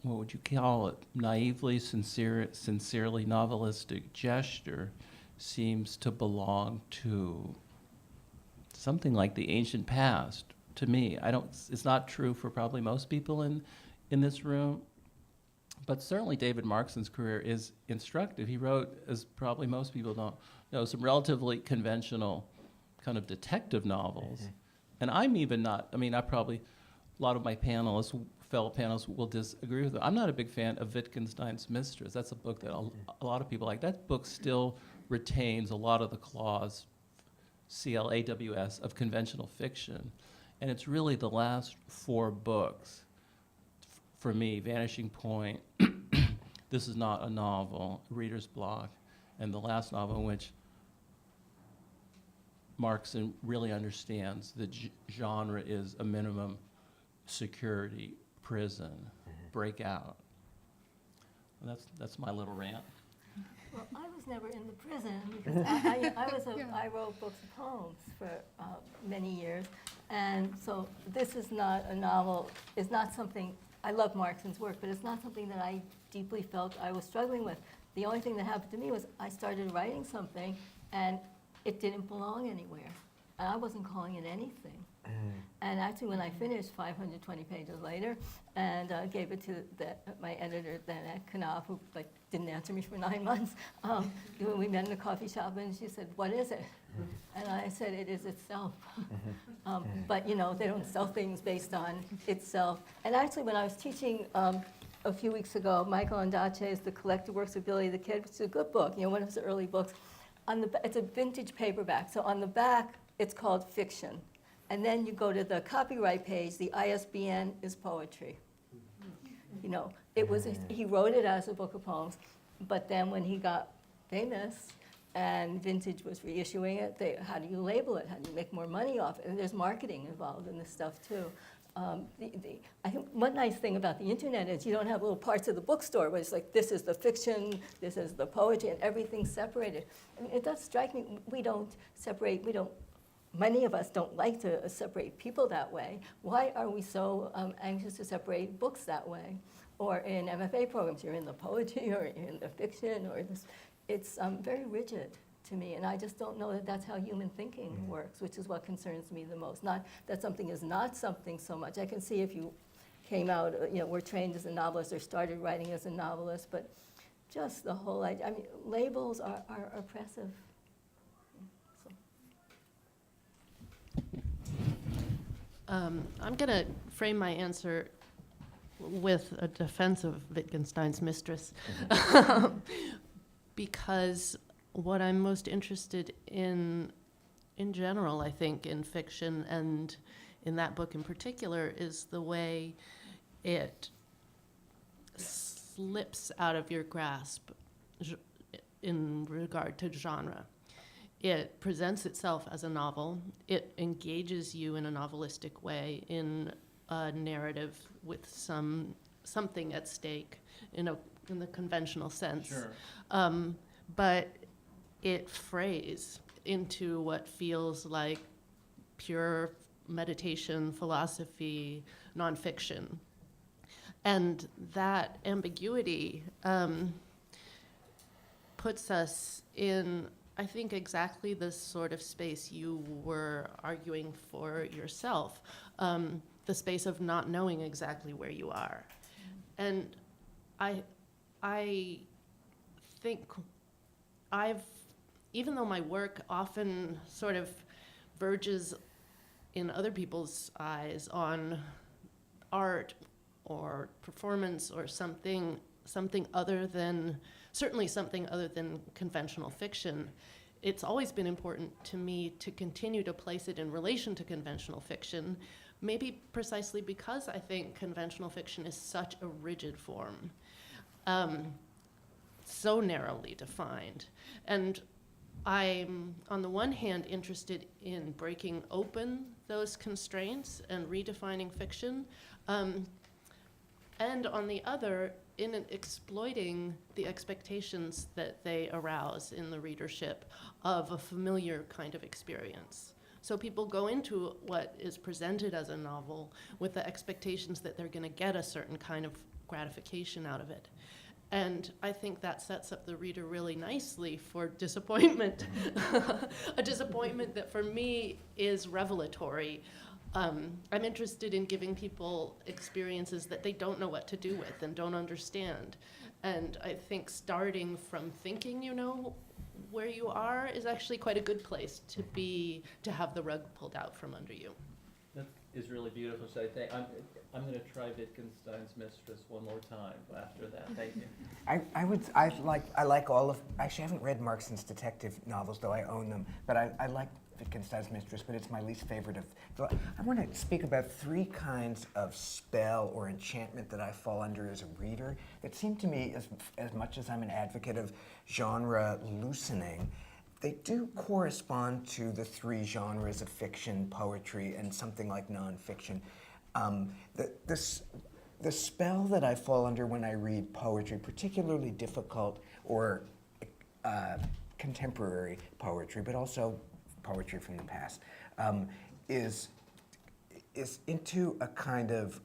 what would you call it, naively, sincerely novelistic gesture seems to belong to something like the ancient past. To me, it's not true for probably most people in this room, but certainly David Markson's career is instructive. He wrote, as probably most people don't know, some relatively conventional kind of detective novels. Mm-hmm. And I'm even not, I mean, a lot of my fellow panelists will disagree with it. I'm not a big fan of Wittgenstein's Mistress. That's a book that a lot of people like. That book still retains a lot of the claws, CLAWS, of conventional fiction. And it's really the last 4 books, for me, Vanishing Point, This Is Not a Novel, Reader's Block, and the last novel in which Markson really understands that genre is a minimum security prison. Break out. And that's my little rant. Well, I was never in the prison because I wrote books of poems for many years, and so this is not a novel. It's not something, I love Markson's work, but it's not something that I deeply felt I was struggling with. The only thing that happened to me was I started writing something, and it didn't belong anywhere, and I wasn't calling it anything. And actually, when I finished 520 pages later, and gave it to my editor then at Knopf, who didn't answer me for 9 months, we met in a coffee shop, and she said, "What is it?" And I said, "It is itself." But you know, they don't sell things based on itself. And actually, when I was teaching a few weeks ago, Michael Ondaatje's The Collected Works of Billy the Kid, which is a good book, you know, one of his early books. It's a vintage paperback, so on the back it's called fiction. And then you go to the copyright page, the ISBN is poetry. You know, he wrote it as a book of poems, but then when he got famous and Vintage was reissuing it, how do you label it? How do you make more money off it? And there's marketing involved in this stuff too. I think one nice thing about the internet is you don't have little parts of the bookstore where it's like, this is the fiction, this is the poetry, and everything's separated. I mean, it does strike me, many of us don't like to separate people that way. Why are we so anxious to separate books that way? Or in MFA programs, you're in the poetry or you're in the fiction or this. It's very rigid to me, and I just don't know that that's how human thinking works, which is what concerns me the most. Not that something is not something so much. I can see if you came out, were trained as a novelist or started writing as a novelist, but just the whole idea. I mean, labels are oppressive. I'm going to frame my answer with a defense of Wittgenstein's Mistress, because what I'm most interested in general, I think, in fiction and in that book in particular, is the way it slips out of your grasp in regard to genre. It presents itself as a novel. It engages you in a novelistic way in a narrative with something at stake in the conventional sense. Sure. But it frays into what feels like pure meditation, philosophy, nonfiction. And that ambiguity puts us in, I think, exactly the sort of space you were arguing for yourself, the space of not knowing exactly where you are. And I think even though my work often sort of verges in other people's eyes on art or performance or something other than, certainly something other than conventional fiction, it's always been important to me to continue to place it in relation to conventional fiction, maybe precisely because I think conventional fiction is such a rigid form, so narrowly defined. And I'm, on the one hand, interested in breaking open those constraints and redefining fiction, and on the other, in exploiting the expectations that they arouse in the readership of a familiar kind of experience. So people go into what is presented as a novel with the expectations that they're going to get a certain kind of gratification out of it. And I think that sets up the reader really nicely for disappointment, a disappointment that for me is revelatory. I'm interested in giving people experiences that they don't know what to do with and don't understand. And I think starting from thinking you know where you are is actually quite a good place to have the rug pulled out from under you. That is really beautiful. So I think I'm going to try Wittgenstein's Mistress one more time after that. Thank you. I like all of. Actually, I haven't read Markson's detective novels, though I own them. But I like Wittgenstein's Mistress, but it's my least favorite of. I want to speak about three kinds of spell or enchantment that I fall under as a reader that seem to me, as much as I'm an advocate of genre loosening, they do correspond to the three genres of fiction, poetry, and something like nonfiction. The spell that I fall under when I read poetry, particularly difficult or contemporary poetry, but also poetry from the past, is into a kind of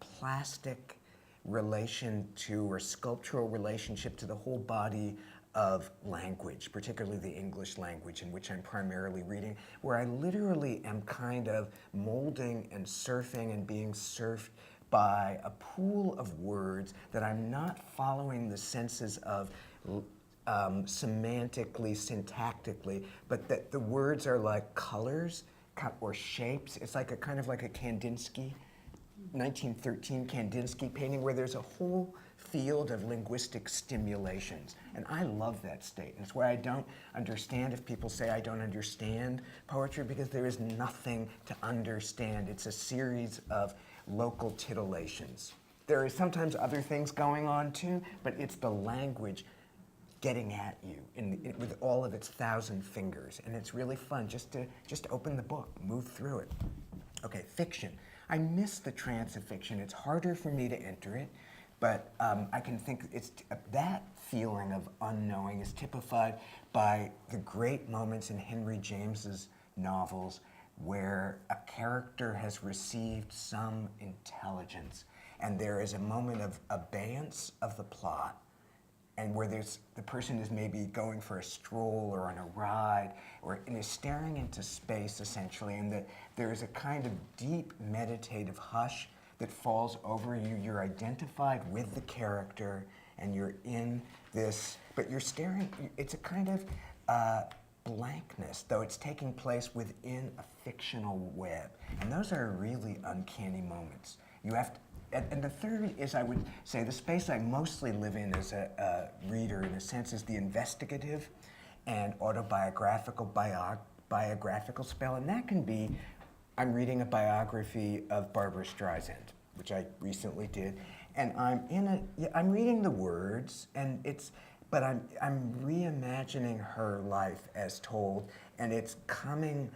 plastic relation to or sculptural relationship to the whole body of language, particularly the English language in which I'm primarily reading, where I literally am kind of molding and surfing and being surfed by a pool of words that I'm not following the senses of semantically, syntactically, but that the words are like colors or shapes. It's like a kind of like a Kandinsky, 1913 Kandinsky painting where there's a whole field of linguistic stimulations. And I love that state. And it's where I don't understand if people say I don't understand poetry, because there is nothing to understand. It's a series of local titillations. There are sometimes other things going on too, but it's the language getting at you with all of its 1,000 fingers. And it's really fun just to open the book, move through it. Okay, fiction. I miss the trance of fiction. It's harder for me to enter it, but I can think that feeling of unknowing is typified by the great moments in Henry James's novels where a character has received some intelligence and there is a moment of abeyance of the plot, and where the person is maybe going for a stroll or on a ride, and is staring into space essentially, and that there is a kind of deep meditative hush that falls over you. You're identified with the character, and you're in this, but you're staring. It's a kind of blankness, though it's taking place within a fictional web, and those are really uncanny moments. You have to. And the third is, I would say, the space I mostly live in as a reader, in a sense, is the investigative and autobiographical, biographical spell. And that can be, I'm reading a biography of Barbra Streisand, which I recently did, and I'm reading the words, but I'm reimagining her life as told, and it's coming.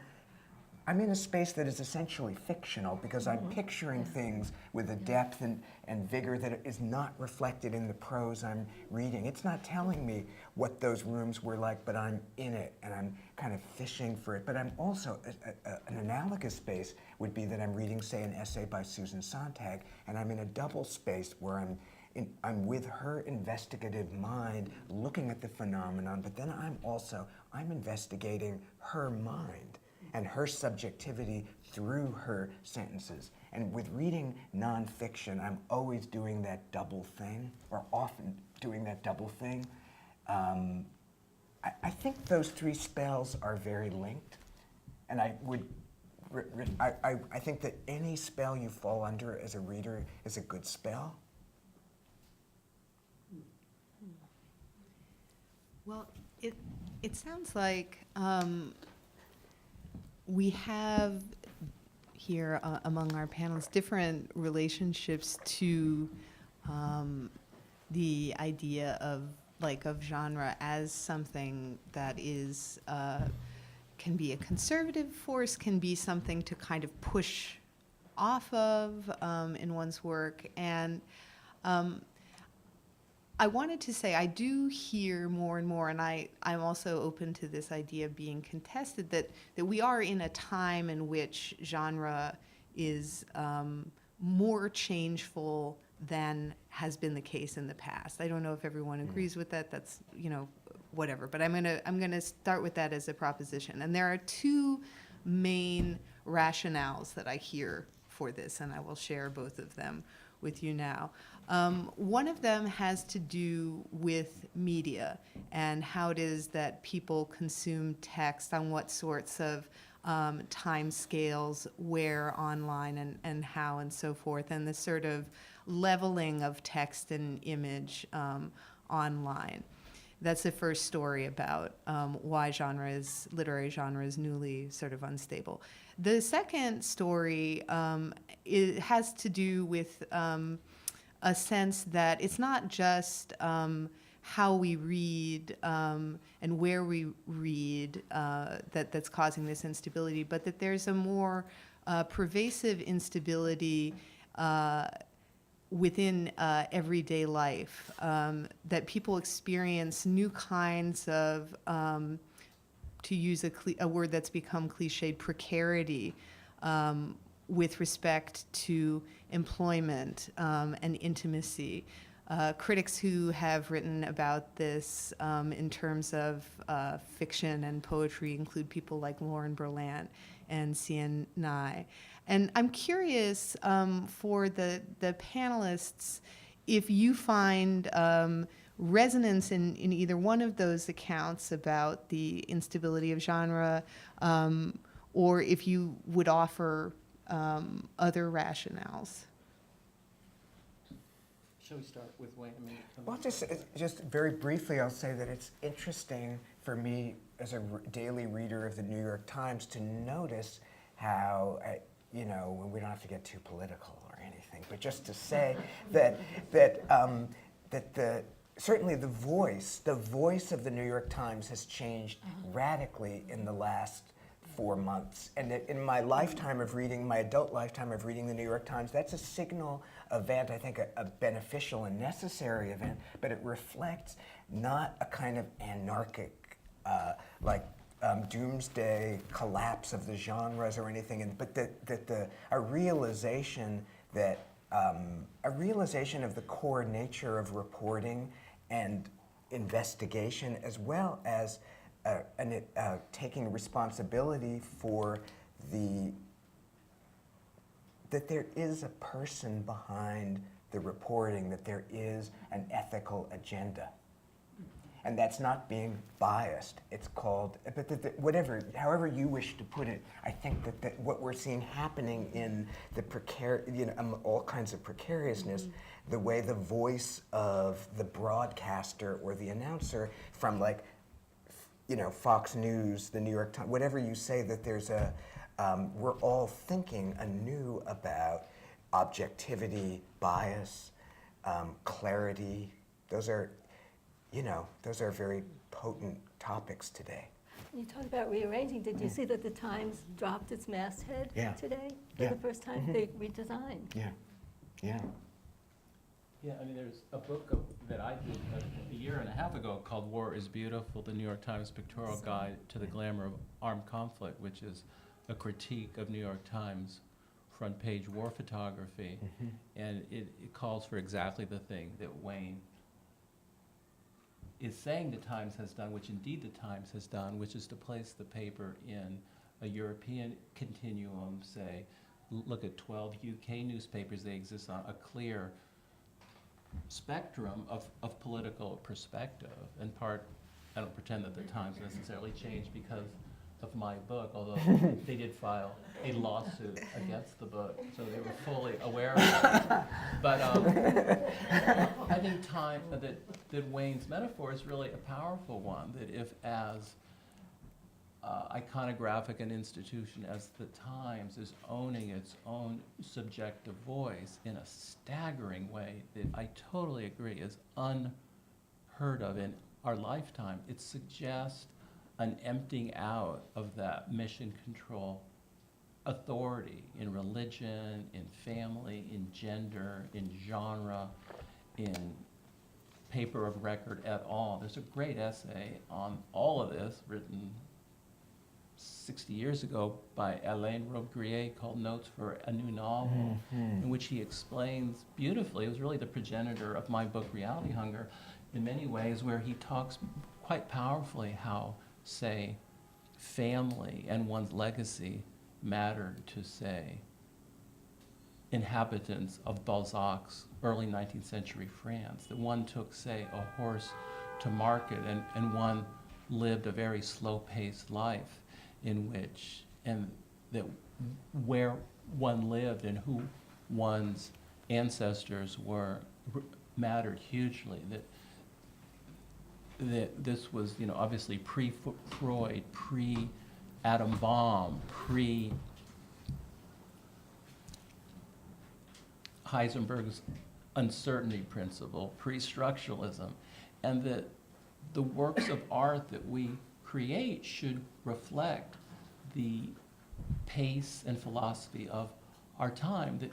I'm in a space that is essentially fictional because I'm picturing things with a depth and vigor that is not reflected in the prose I'm reading. It's not telling me what those rooms were like, but I'm in it and I'm kind of fishing for it. But I'm also, an analogous space would be that I'm reading, say, an essay by Susan Sontag, and I'm in a double space where I'm with her investigative mind looking at the phenomenon, but then I'm investigating her mind and her subjectivity through her sentences. And with reading nonfiction, I'm always doing that double thing, or often doing that double thing. I think those three spells are very linked, and I think that any spell you fall under as a reader is a good spell. Well, It sounds like we have here among our panelists different relationships to the idea of genre as something that is can be a conservative force, can be something to kind of push off of in one's work. And I wanted to say I do hear more and more, and I'm also open to this idea of being contested, that we are in a time in which genre is more changeful than has been the case in the past. I don't know if everyone agrees with that. That's, whatever. But I'm gonna start with that as a proposition. And there are two main rationales that I hear for this, and I will share both of them with you now. One of them has to do with media and how it is that people consume text, on what sorts of time scales, where online, and how, and so forth, and the sort of leveling of text and image online. That's the first story about why literary genre is newly sort of unstable. The second story it has to do with a sense that it's not just how we read and where we read that's causing this instability, but that there's a more pervasive instability within everyday life, that people experience new kinds of, to use a word that's become cliched, precarity with respect to employment and intimacy. Critics who have written about this in terms of fiction and poetry include people like Lauren Berlant and Cian Nye. And I'm curious for the panelists if you find resonance in either one of those accounts about the instability of genre, or if you would offer other rationales. Shall we start with Wayne? Well, just very briefly, I'll say that it's interesting for me as a daily reader of the New York Times to notice how, we don't have to get too political or anything, but just to say that certainly the voice of the New York Times has changed radically in the last 4 months. And in my lifetime of reading, my adult lifetime of reading the New York Times, that's a signal event, I think a beneficial and necessary event, but it reflects not a kind of anarchic, doomsday collapse of the genres or anything, but a realization of the core nature of reporting and investigation, as well as taking responsibility for that there is a person behind the reporting, that there is an ethical agenda. And that's not being biased. It's called, however you wish to put it, I think that what we're seeing happening in the all kinds of precariousness, the way the voice of the broadcaster or the announcer from Fox News, the New York Times, whatever you say, that there's we're all thinking anew about objectivity, bias, clarity. Those are very potent topics today. You talked about rearranging. Did you see that the Times dropped its masthead today for the first time? They redesigned. Yeah. Yeah, there's a book that I did a year and a half ago called War is Beautiful, the New York Times Pictorial Guide to the Glamour of Armed Conflict, which is a critique of New York Times front page war photography. And it calls for exactly the thing that Wayne is saying the Times has done, which indeed the Times has done, which is to place the paper in a European continuum, say, look at 12 UK newspapers, they exist on a clear spectrum of political perspective. In part, I don't pretend that the Times necessarily changed because of my book, although they did file a lawsuit against the book, so they were fully aware of it. But I think that Wayne's metaphor is really a powerful one, that if as iconographic an institution as the Times is owning its own subjective voice in a staggering way that I totally agree is unheard of in our lifetime, it suggests an emptying out of that mission control authority in religion, in family, in gender, in genre, in paper of record at all. There's a great essay on all of this written 60 years ago by Alain Robbe-Grillet called Notes for a New Novel, in which he explains beautifully, it was really the progenitor of my book Reality Hunger in many ways, where he talks quite powerfully how, say, family and one's legacy mattered to, say, inhabitants of Balzac's early 19th century France. That one took, say, a horse to market and one lived a very slow-paced life in which, and that where one lived and who one's ancestors were mattered hugely. That this was, obviously pre-Freud, pre-atom bomb, pre-Heisenberg's uncertainty principle, pre-structuralism, and that the works of art that we create should reflect the pace and philosophy of our time, that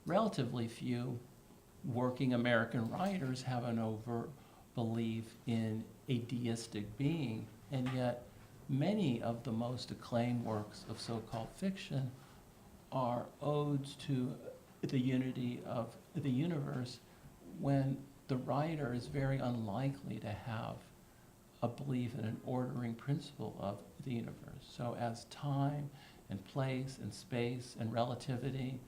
relatively few working American writers have an overt belief in a deistic being, and yet many of the most acclaimed works of so-called fiction are odes to the unity of the universe, when the writer is very unlikely to have a belief in an ordering principle of the universe. So as time and place and space and relativity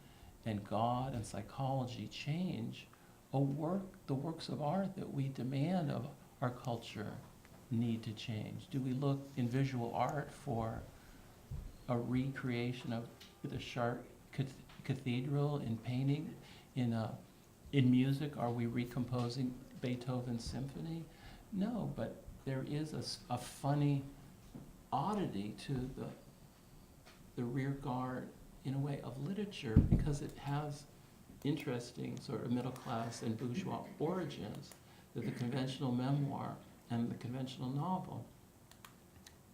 and God and psychology change, the works of art that we demand of our culture need to change. Do we look in visual art for a recreation of the Chartres Cathedral in painting? In music, are we recomposing Beethoven's symphony? No, but there is a funny oddity to the rear guard, in a way, of literature, because it has interesting sort of middle class and bourgeois origins, that the conventional memoir and the conventional novel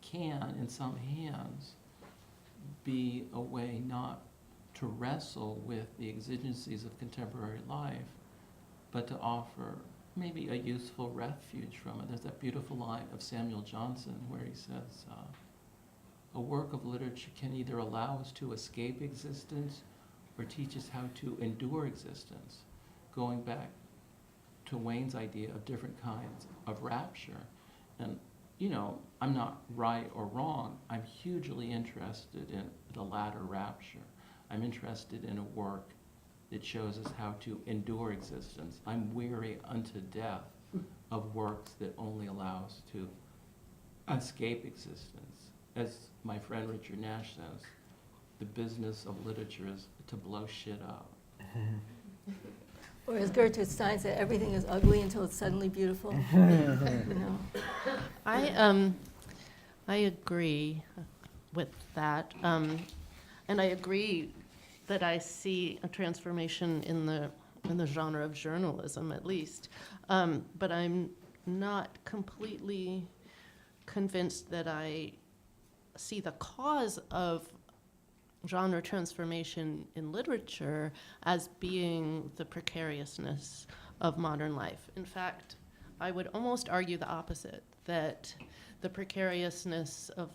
can, in some hands, be a way not to wrestle with the exigencies of contemporary life, but to offer maybe a useful refuge from it. There's that beautiful line of Samuel Johnson where he says, a work of literature can either allow us to escape existence or teach us how to endure existence, going back to Wayne's idea of different kinds of rapture. And, I'm not right or wrong. I'm hugely interested in the latter rapture. I'm interested in a work that shows us how to endure existence. I'm weary unto death of works that only allow us to escape existence. As my friend Richard Nash says, the business of literature is to blow shit up. Or as Gertrude Stein said, everything is ugly until it's suddenly beautiful. I agree with that, and I agree that I see a transformation in the genre of journalism, at least, but I'm not completely convinced that I see the cause of genre transformation in literature as being the precariousness of modern life. In fact, I would almost argue the opposite, that the precariousness of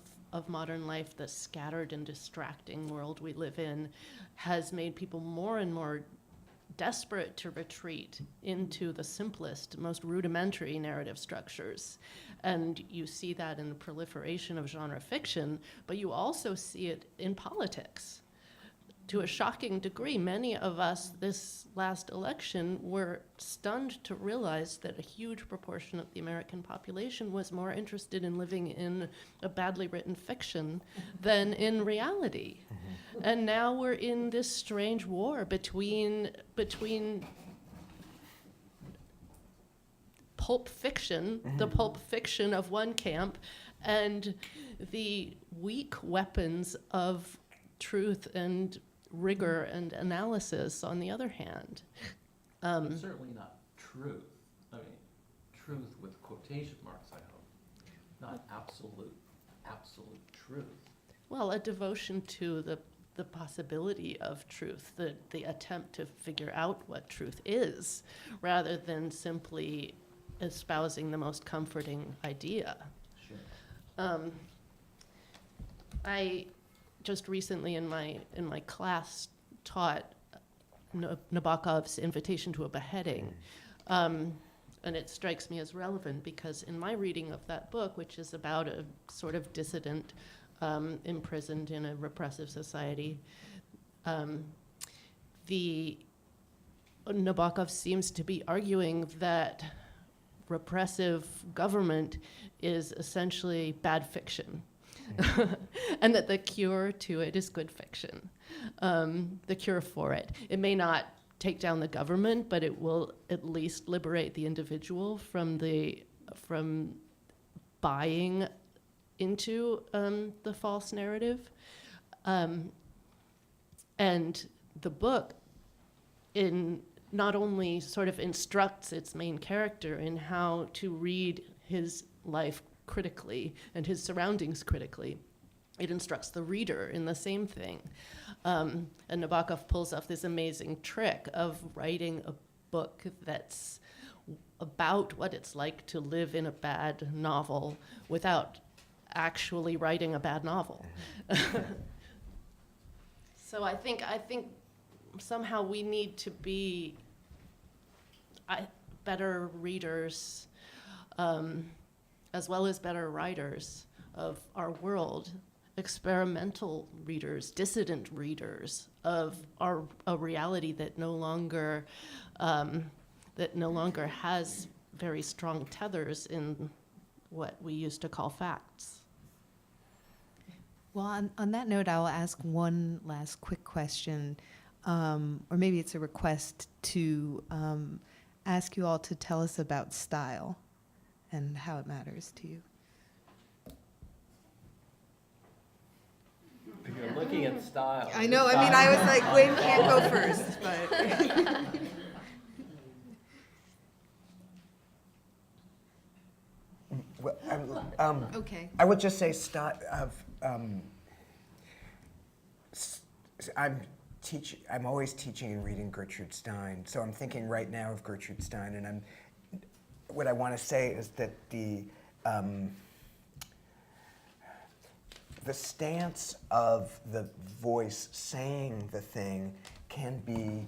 modern life, the scattered and distracting world we live in, has made people more and more desperate to retreat into the simplest, most rudimentary narrative structures. And you see that in the proliferation of genre fiction, but you also see it in politics. to a shocking degree, many of us this last election were stunned to realize that a huge proportion of the American population was more interested in living in a badly written fiction than in reality. And now we're in this strange war between pulp fiction, the pulp fiction of one camp, and the weak weapons of truth and rigor and analysis on the other hand. Certainly not truth. I mean, truth with quotation marks, I hope. Not absolute truth. Well, a devotion to the possibility of truth, the attempt to figure out what truth is, rather than simply espousing the most comforting idea. Sure. I just recently in my class taught Nabokov's Invitation to a Beheading. And it strikes me as relevant because in my reading of that book, which is about a sort of dissident imprisoned in a repressive society, Nabokov seems to be arguing that repressive government is essentially bad fiction. And that the cure to it is good fiction. The cure for it. It may not take down the government, but it will at least liberate the individual from buying into the false narrative. And the book not only sort of instructs its main character in how to read his life critically and his surroundings critically, it instructs the reader in the same thing. And Nabokov pulls off this amazing trick of writing a book that's about what it's like to live in a bad novel without actually writing a bad novel. So I think somehow we need to be better readers, as well as better writers of our world, experimental readers, dissident readers of a reality that no longer has very strong tethers in what we used to call facts. Well, on that note, I will ask one last quick question, or maybe it's a request to ask you all to tell us about style and how it matters to you. You're looking at style. I know, I mean, I was like, Wayne can't go first, but. Well, Okay. I would just say I'm always teaching and reading Gertrude Stein, so I'm thinking right now of Gertrude Stein, and what I want to say is that the stance of the voice saying the thing can be,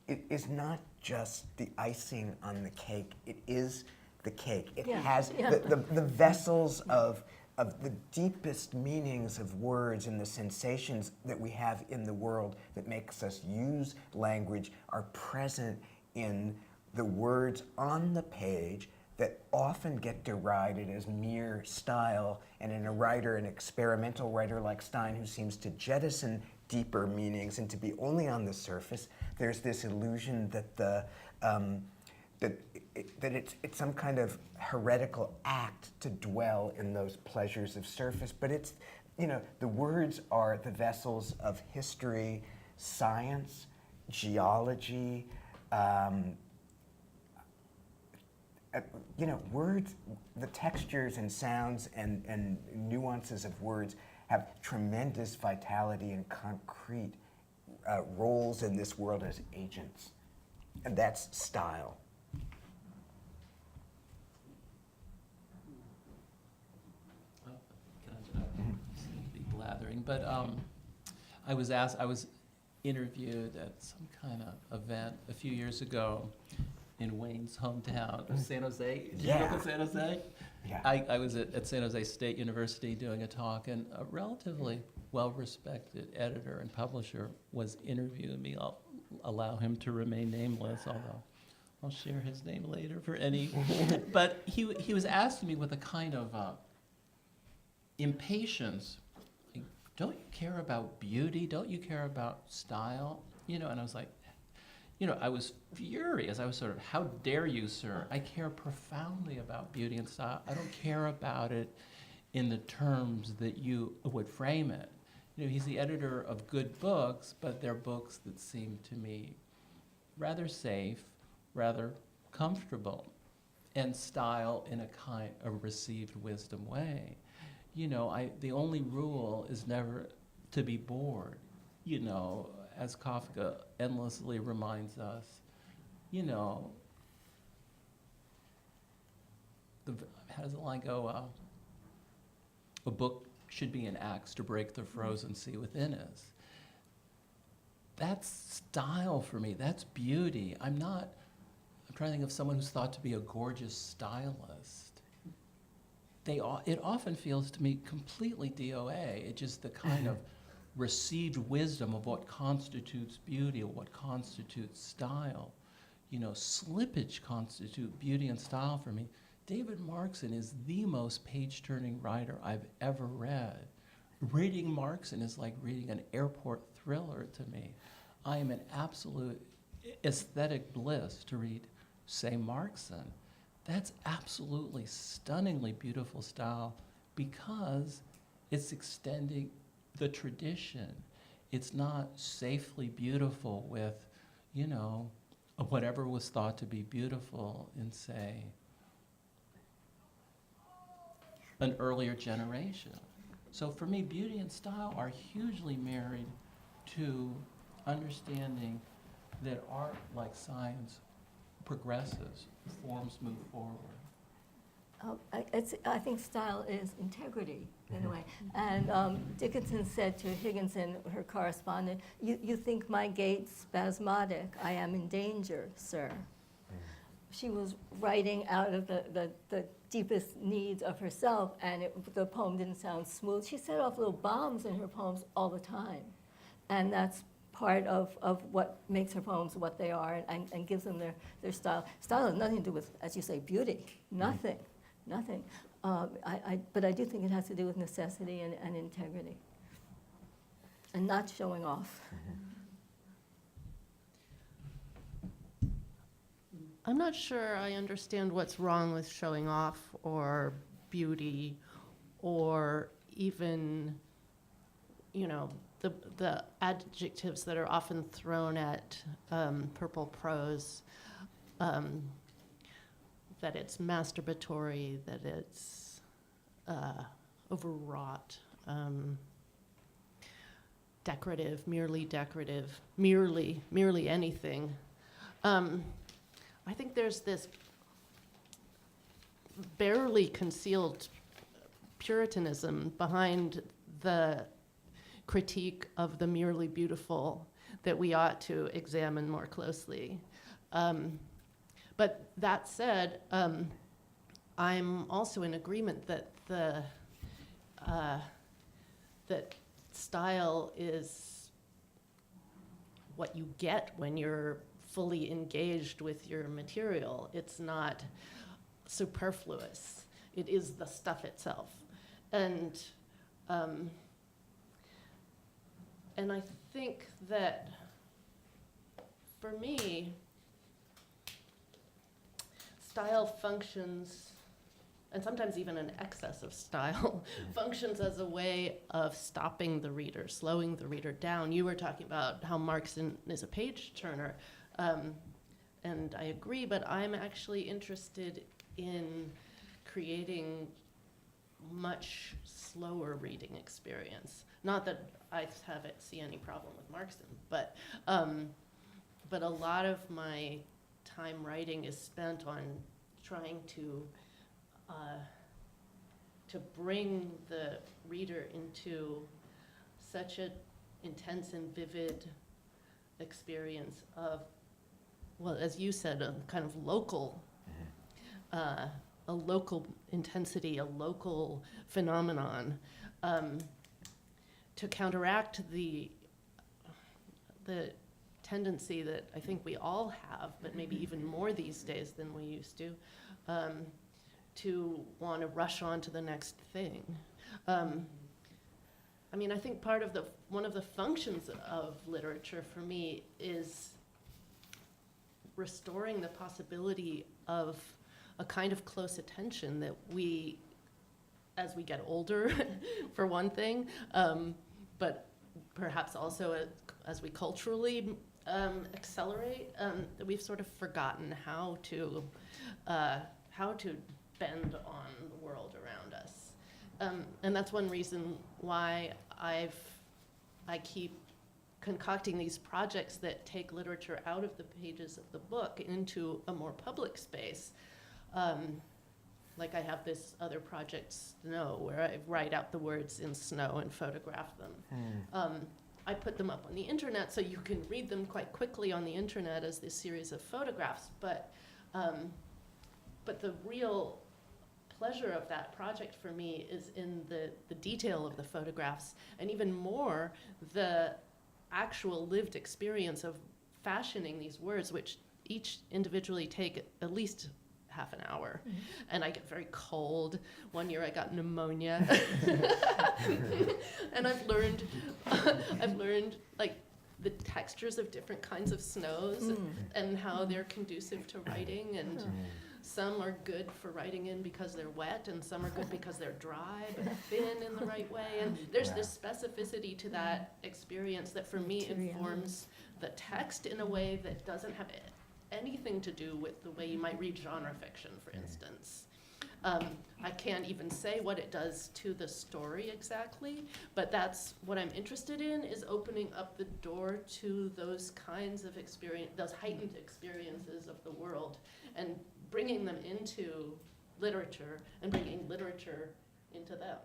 it is not just the icing on the cake, it is the cake. It has the vessels of the deepest meanings of words and the sensations that we have in the world that makes us use language are present in the words on the page that often get derided as mere style, and in an experimental writer like Stein, who seems to jettison deeper meanings and to be only on the surface, there's this illusion that it's some kind of heretical act to dwell in those pleasures of surface, but it's, the words are the vessels of history, science, geology, words, the textures and sounds and nuances of words have tremendous vitality and concrete roles in this world as agents. And that's style. Be blathering, but I was interviewed at some kind of event a few years ago in Wayne's hometown of San Jose. Did you know San Jose? Yeah. I was at San Jose State University doing a talk, and a relatively well-respected editor and publisher was interviewing me. I'll allow him to remain nameless, although I'll share his name later for any. But he was asking me with a kind of impatience, like, don't you care about beauty? Don't you care about style? You know, and I was like, you know, I was furious. I was sort of, how dare you, sir? I care profoundly about beauty and style. I don't care about it in the terms that you would frame it. You know, he's the editor of good books, but they're books that seem to me rather safe, rather comfortable, and style in a kind of received wisdom way. You know, the only rule is never to be bored, you know, as Kafka endlessly reminds us, you know, how does the line go? A book should be an axe to break the frozen sea within us. That's style for me. That's beauty. I'm trying to think of someone who's thought to be a gorgeous stylist. It often feels to me completely DOA. It's just the kind of received wisdom of what constitutes beauty or what constitutes style. You know, slippage constitute beauty and style for me. David Markson is the most page-turning writer I've ever read. Reading Markson is like reading an airport thriller to me. I am in absolute aesthetic bliss to read, say, Markson. That's absolutely stunningly beautiful style because it's extending the tradition. It's not safely beautiful with, you know, whatever was thought to be beautiful in, say, an earlier generation. So for me, beauty and style are hugely married to understanding that art, like science, progresses, forms move forward. I think style is integrity, in a way. And Dickinson said to Higginson, her correspondent, you think my gait spasmodic, I am in danger, sir. She was writing out of the deepest needs of herself, and the poem didn't sound smooth. She set off little bombs in her poems all the time. And that's part of what makes her poems what they are and gives them their style. Style has nothing to do with, as you say, beauty. Nothing. Nothing. But I do think it has to do with necessity and integrity. And not showing off. I'm not sure I understand what's wrong with showing off or beauty or even, you know, the adjectives that are often thrown at purple prose, that it's masturbatory, that it's overwrought, decorative, merely anything. I think there's this barely concealed Puritanism behind the critique of the merely beautiful that we ought to examine more closely. But that said, I'm also in agreement that that style is what you get when you're fully engaged with your material. It's not superfluous. It is the stuff itself. And I think that for me, style functions, and sometimes even an excess of style, functions as a way of stopping the reader, slowing the reader down. You were talking about how Markson is a page turner. And I agree, but I'm actually interested in creating much slower reading experience. Not that I see any problem with Markson, but a lot of my time writing is spent on trying to bring the reader into such an intense and vivid experience of, well, as you said, a kind of local, a local intensity, a local phenomenon, to counteract the tendency that I think we all have, but maybe even more these days than we used to want to rush on to the next thing. I mean, I think one of the functions of literature for me is restoring the possibility of a kind of close attention that we, as we get older, for one thing, but perhaps also as we culturally accelerate, that we've sort of forgotten how to bend on the world around us. And that's one reason why I keep concocting these projects that take literature out of the pages of the book into a more public space. Like I have this other project, Snow, where I write out the words in snow and photograph them. I put them up on the internet so you can read them quite quickly on the internet as this series of photographs, but the real pleasure of that project for me is in the detail of the photographs, and even more the actual lived experience of fashioning these words, which each individually take at least half an hour. Mm-hmm. And I get very cold. One year I got pneumonia. And I've learned like the textures of different kinds of snows and how they're conducive to writing, and some are good for writing in because they're wet, and some are good because they're dry but thin in the right way. And there's this specificity to that experience that for me informs the text in a way that doesn't have anything to do with the way you might read genre fiction, for instance. I can't even say what it does to the story exactly, but that's what I'm interested in, is opening up the door to those kinds of those heightened experiences of the world, and bringing them into literature and bringing literature into them.